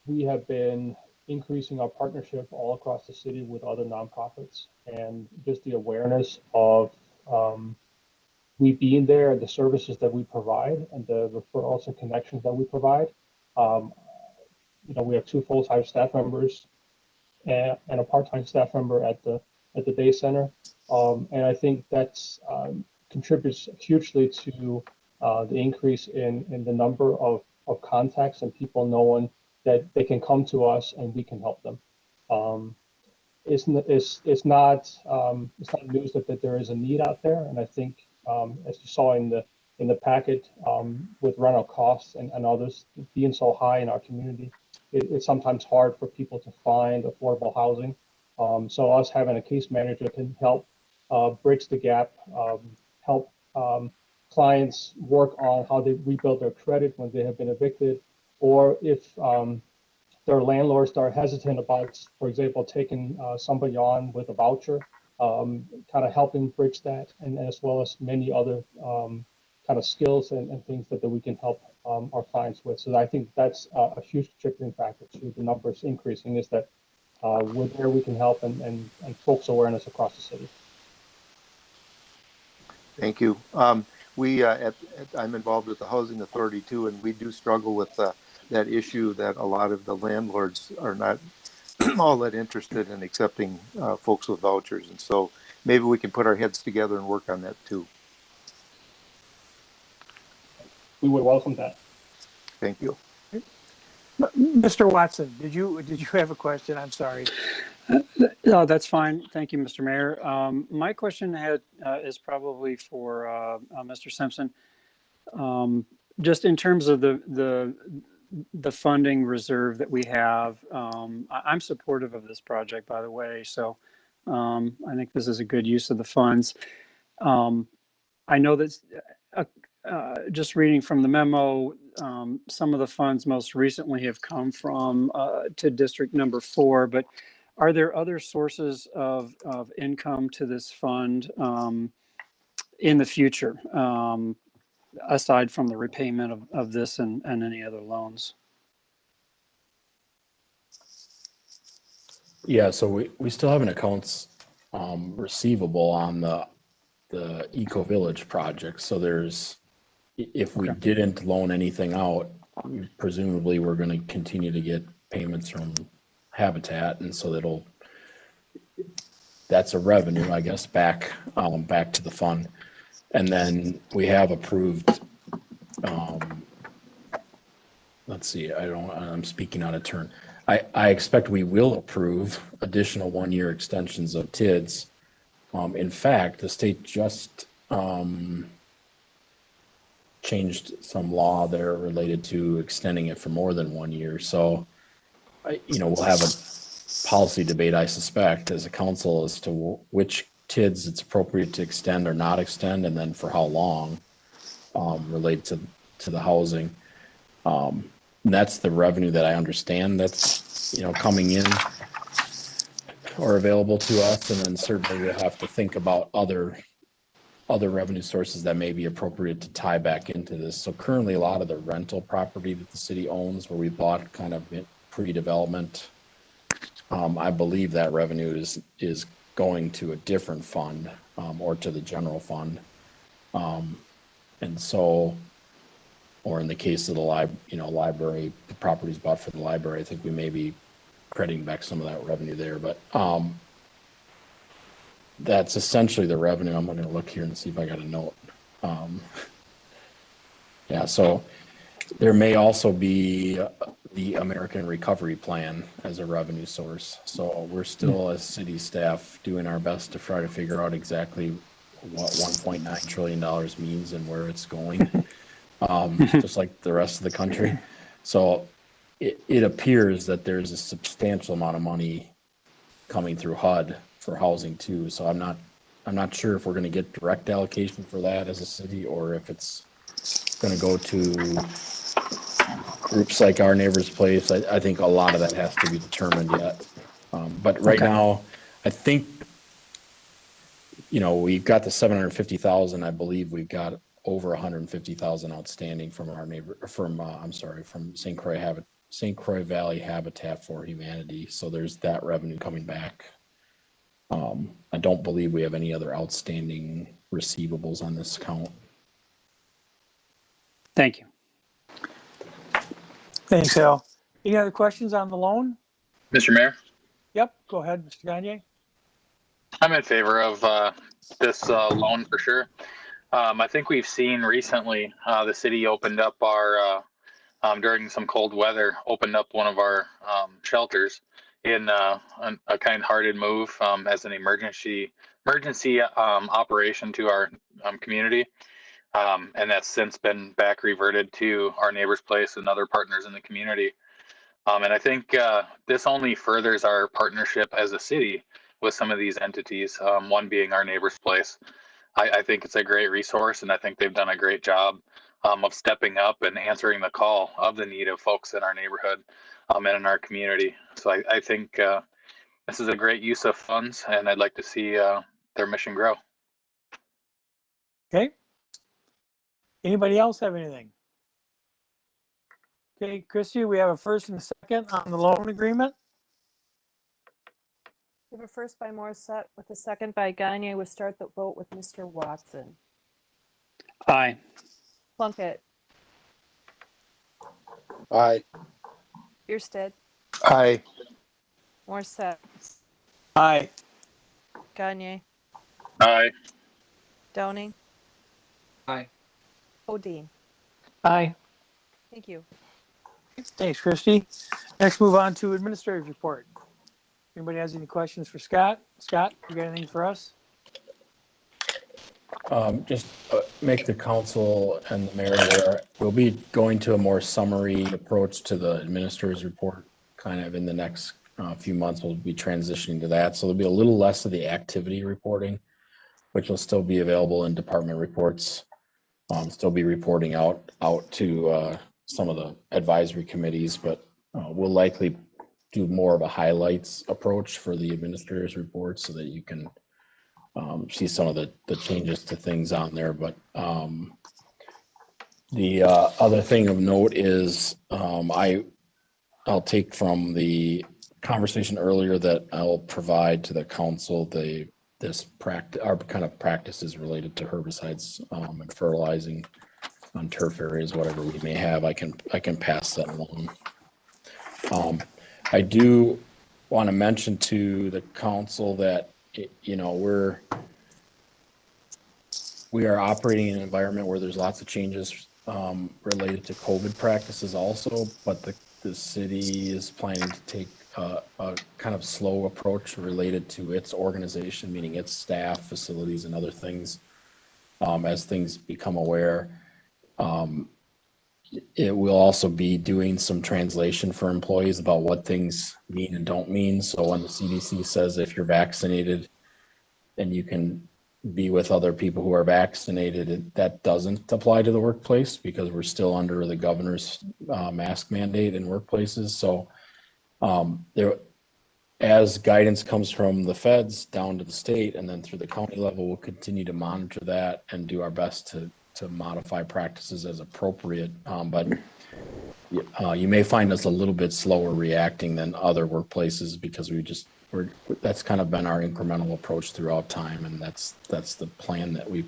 we have been increasing our partnership all across the city with other nonprofits, and just the awareness of we being there, the services that we provide, and the referrals and connections that we provide. We have 2 full-time staff members and a part-time staff member at the day center, and I think that's contributes hugely to the increase in the number of contacts and people knowing that they can come to us and we can help them. It's not news that there is a need out there, and I think as you saw in the packet with rental costs and others being so high in our community, it's sometimes hard for people to find affordable housing. So us having a case manager can help bridge the gap, help clients work on how they rebuild their credit when they have been evicted, or if their landlords are hesitant about, for example, taking somebody on with a voucher, kind of helping bridge that, and as well as many other kind of skills and things that we can help our clients with. So I think that's a huge contributing factor to the numbers increasing, is that we're there, we can help and folks' awareness across the city. Thank you. I'm involved with the Housing Authority too, and we do struggle with that issue that a lot of the landlords are not all that interested in accepting folks with vouchers. And so maybe we can put our heads together and work on that too. We would welcome that. Thank you. Mr. Watson, did you have a question? I'm sorry. No, that's fine. Thank you, Mr. Mayor. My question is probably for Mr. Simpson. Just in terms of the funding reserve that we have, I'm supportive of this project, by the way. So I think this is a good use of the funds. I know that just reading from the memo, some of the funds most recently have come from to District Number 4, but are there other sources of income to this fund in the future, aside from the repayment of this and any other loans? Yeah, so we still have an accounts receivable on the Eco Village project. So if we didn't loan anything out, presumably we're going to continue to get payments from Habitat, and so that's a revenue, I guess, back to the fund. And then we have approved, let's see, I'm speaking out of turn. I expect we will approve additional 1-year extensions of TIDs. In fact, the state just changed some law there related to extending it for more than 1 year. So, we'll have a policy debate, I suspect, as a council as to which TIDs it's appropriate to extend or not extend, and then for how long, related to the housing. And that's the revenue that I understand that's, coming in or available to us. And then certainly we'll have to think about other other revenue sources that may be appropriate to tie back into this. So currently, a lot of the rental property that the city owns, where we bought kind of pre-development, I believe that revenue is going to a different fund, or to the general fund. And so, or in the case of the library, the properties bought for the library, I think we may be crediting back some of that revenue there. But that's essentially the revenue. I'm going to look here and see if I got a note. Yeah, so there may also be the American Recovery Plan as a revenue source. So we're still, as city staff, doing our best to try to figure out exactly what $1.9 trillion means and where it's going, just like the rest of the country. So it appears that there's a substantial amount of money coming through HUD for housing too. So I'm not sure if we're going to get direct allocation for that as a city, or if it's going to go to groups like Our Neighbor's Place. I think a lot of that has to be determined yet. But right now, I think, we've got the 750,000. I believe we've got over 150,000 outstanding from from St. Croix Valley Habitat for Humanity. So there's that revenue coming back. I don't believe we have any other outstanding receivables on this account. Thank you. Thanks, Al. Any other questions on the loan? Mr. Mayor? Yep, go ahead, Mr. Gagne. I'm in favor of this loan for sure. I think we've seen recently the city opened up our, during some cold weather, opened up one of our shelters in a kind-hearted move as an emergency operation to our community. And that's since been back reverted to Our Neighbor's Place and other partners in the community. And I think this only furthers our partnership as a city with some of these entities, one being Our Neighbor's Place. I think it's a great resource, and I think they've done a great job of stepping up and answering the call of the need of folks in our neighborhood and in our community. So I think this is a great use of funds, and I'd like to see their mission grow. Okay. Anybody else have anything? Okay, Christy, we have a first and a second on the loan agreement. We have a first by Morissette with a second by Gagne. We'll start the vote with Mr. Watson. Aye. Plunkett. Aye. Bierstead. Aye. Morissette. Aye. Gagne. Aye. Downing. Aye. Odine. Aye. Thank you. Thanks, Christy. Next, move on to administrative report. Anybody has any questions for Scott? Scott, you got anything for us? Just make the council and the mayor aware. We'll be going to a more summary approach to the administrator's report kind of in the next few months. We'll be transitioning to that. So there'll be a little less of the activity reporting, which will still be available in department reports. Still be reporting out to some of the advisory committees, but we'll likely do more of a highlights approach for the administrator's report so that you can see some of the changes to things on there. But the other thing of note is I'll take from the conversation earlier that I'll provide to the council our kind of practices related to herbicides and fertilizing on turf areas, whatever we may have. I can pass that along. I do want to mention to the council that we are operating in an environment where there's lots of changes related to COVID practices also, but the city is planning to take a kind of slow approach related to its organization, meaning its staff, facilities, and other things as things become aware. It will also be doing some translation for employees about what things mean and don't mean. So when the CDC says if you're vaccinated and you can be with other people who are vaccinated, that doesn't apply to the workplace because we're still under the governor's mask mandate in workplaces. So as guidance comes from the feds down to the state and then through the county level, we'll continue to monitor that and do our best to modify practices as appropriate. But you may find us a little bit slower reacting than other workplaces because that's kind of been our incremental approach throughout time, and that's the plan that we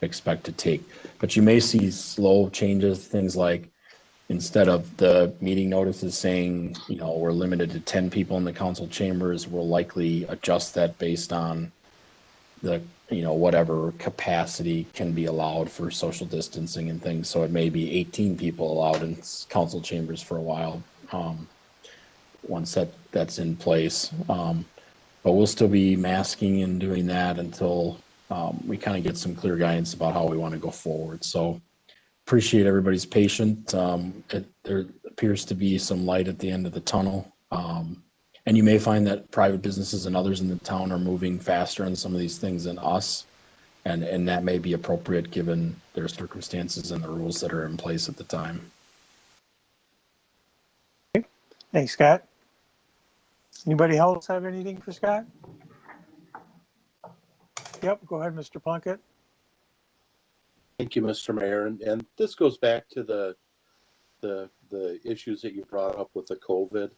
expect to take. But you may see slow changes, things like instead of the meeting notices saying, we're limited to 10 people in the council chambers, we'll likely adjust that based on the, whatever capacity can be allowed for social distancing and things. So it may be 18 people allowed in council chambers for a while, once that's in place. But we'll still be masking and doing that until we kind of get some clear guidance about how we want to go forward. So appreciate everybody's patience. There appears to be some light at the end of the tunnel. And you may find that private businesses and others in the town are moving faster on some of these things than us. And that may be appropriate given their circumstances and the rules that are in place at the time. Thanks, Scott. Anybody else have anything for Scott? Yep, go ahead, Mr. Plunkett. Thank you, Mr. Mayor. And this goes back to the issues that you brought up with the COVID.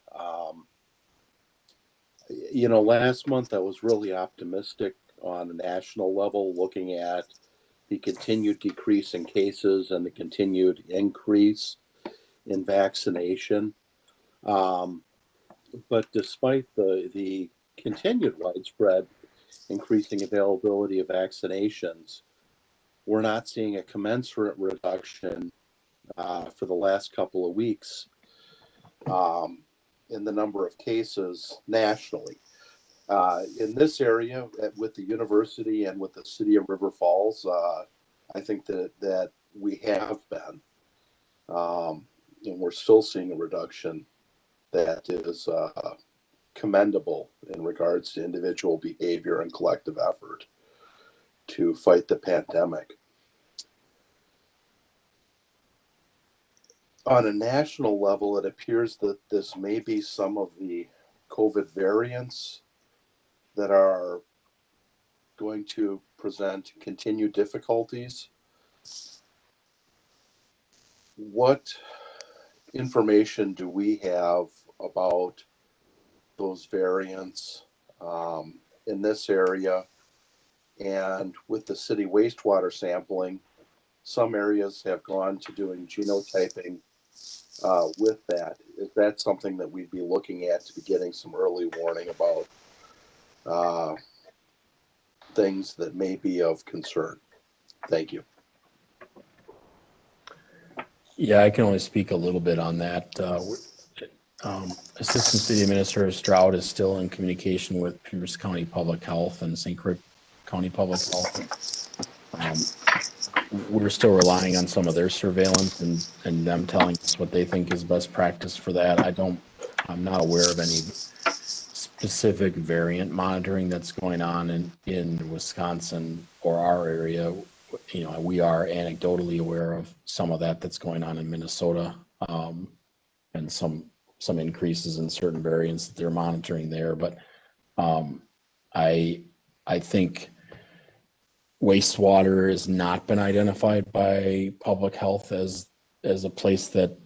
Last month I was really optimistic on a national level, looking at the continued decrease in cases and the continued increase in vaccination. But despite the continued widespread increasing availability of vaccinations, we're not seeing a commensurate reduction for the last couple of weeks in the number of cases nationally. In this area, with the university and with the city of River Falls, I think that we have been, and we're still seeing a reduction that is commendable in regards to individual behavior and collective effort to fight the pandemic. On a national level, it appears that this may be some of the COVID variants that are going to present continued difficulties. What information do we have about those variants in this area? And with the city wastewater sampling, some areas have gone to doing genotyping with that. Is that something that we'd be looking at to be getting some early warning about things that may be of concern? Thank you. Yeah, I can only speak a little bit on that. Assistant City Administrator Stroud is still in communication with Pierce County Public Health and St. Croix County Public Health. We're still relying on some of their surveillance and them telling us what they think is best practice for that. I'm not aware of any specific variant monitoring that's going on in Wisconsin or our area. We are anecdotally aware of some of that's going on in Minnesota, and some increases in certain variants that they're monitoring there. But I think wastewater has not been identified by public health as a place that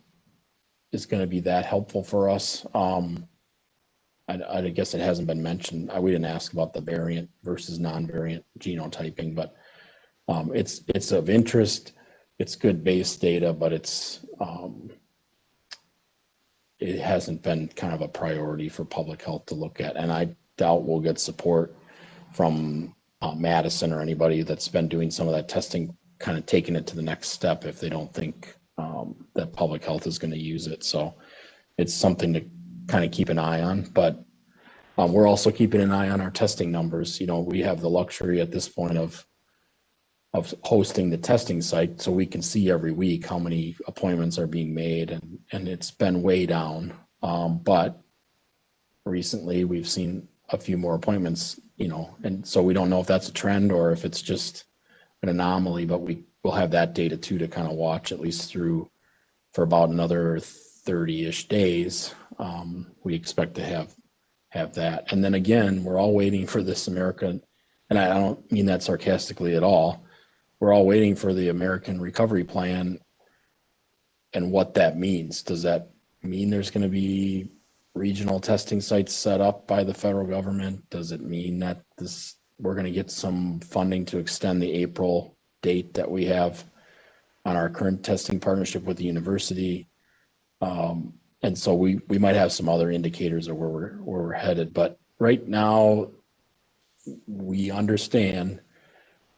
is going to be that helpful for us. I guess it hasn't been mentioned. We didn't ask about the variant versus non-variant genotyping, but it's of interest. It's good base data, but it hasn't been kind of a priority for public health to look at. And I doubt we'll get support from Madison or anybody that's been doing some of that testing, kind of taking it to the next step if they don't think that public health is going to use it. So it's something to kind of keep an eye on, but we're also keeping an eye on our testing numbers. We have the luxury at this point of hosting the testing site, so we can see every week how many appointments are being made, and it's been way down. But recently we've seen a few more appointments, and so we don't know if that's a trend or if it's just an anomaly, but we'll have that data too to kind of watch at least for about another 30-ish days. We expect to have have that. And then again, we're all waiting for this American, and I don't mean that sarcastically at all. We're all waiting for the American Recovery Plan and what that means. Does that mean there's going to be regional testing sites set up by the federal government? Does it mean that we're going to get some funding to extend the April date that we have on our current testing partnership with the university? And so we might have some other indicators of where we're headed. But right now, we understand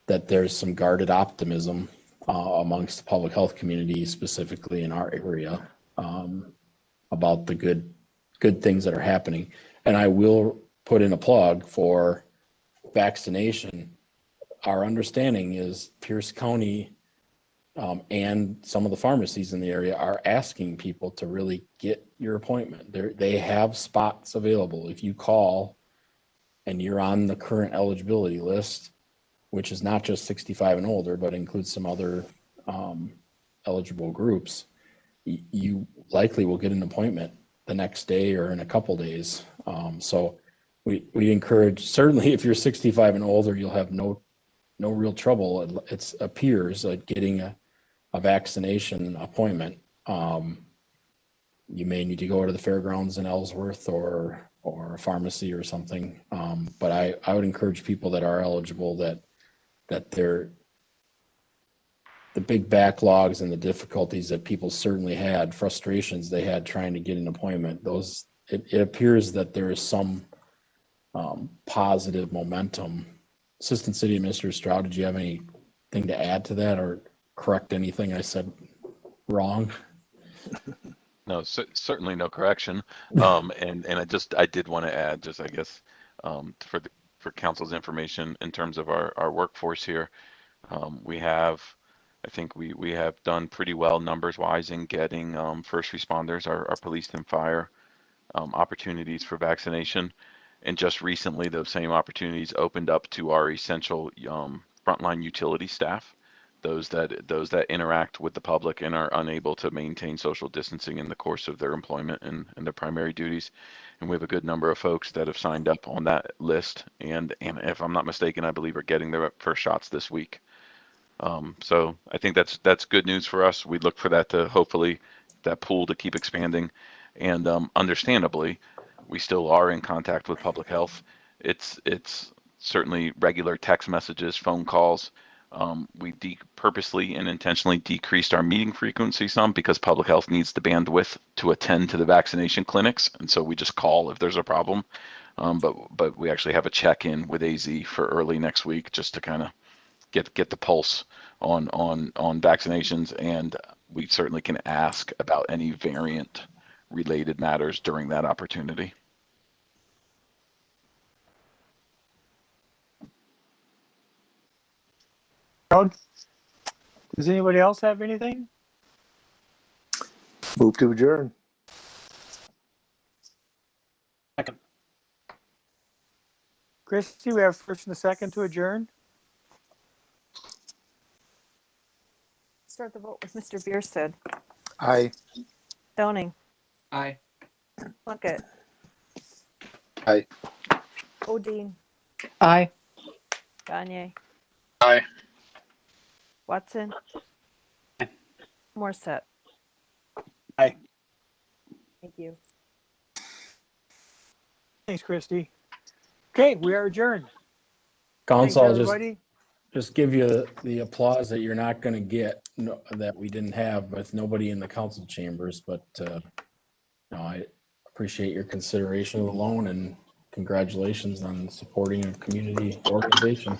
that there's some guarded optimism amongst the public health community, specifically in our area, about the good things that are happening. And I will put in a plug for vaccination. Our understanding is Pierce County and some of the pharmacies in the area are asking people to really get your appointment. They have spots available. If you call and you're on the current eligibility list, which is not just 65 and older, but includes some other eligible groups, you likely will get an appointment the next day or in a couple days. So we encourage, certainly if you're 65 and older, you'll have no real trouble. It appears like getting a vaccination appointment. You may need to go to the fairgrounds in Ellsworth or a pharmacy or something. But I would encourage people that are eligible that they're the big backlogs and the difficulties that people certainly had, frustrations they had trying to get an appointment. It appears that there is some positive momentum. Assistant City Administrator Stroud, did you have anything to add to that or correct anything I said wrong? No, certainly no correction. And I did want to add, just I guess, for council's information in terms of our workforce here, I think we have done pretty well numbers wise in getting first responders, our police and fire, opportunities for vaccination. And just recently, those same opportunities opened up to our essential frontline utility staff, those that interact with the public and are unable to maintain social distancing in the course of their employment and their primary duties. And we have a good number of folks that have signed up on that list. And if I'm not mistaken, I believe are getting their first shots this week. So I think that's good news for us. We look for that to hopefully that pool to keep expanding. And understandably, we still are in contact with public health. It's certainly regular text messages, phone calls. We purposely and intentionally decreased our meeting frequency some because public health needs the bandwidth to attend to the vaccination clinics. And so we just call if there's a problem. But we actually have a check-in with AZ for early next week just to kind of get the pulse on vaccinations. And we certainly can ask about any variant related matters during that opportunity. Does anybody else have anything? Move to adjourn. Second. Christie, we have first and a second to adjourn. Start the vote with Mr. Bierstead. Aye. Downing. Aye. Plunkett. Aye. Odine. Aye. Gagne. Aye. Watson. Morset. Aye. Thank you. Thanks, Christie. Okay, we are adjourned. Council, Thanks, I'll everybody. just give you the applause that you're not going to get, that we didn't have with nobody in the council chambers. But I appreciate your consideration of the loan and congratulations on supporting a community organization.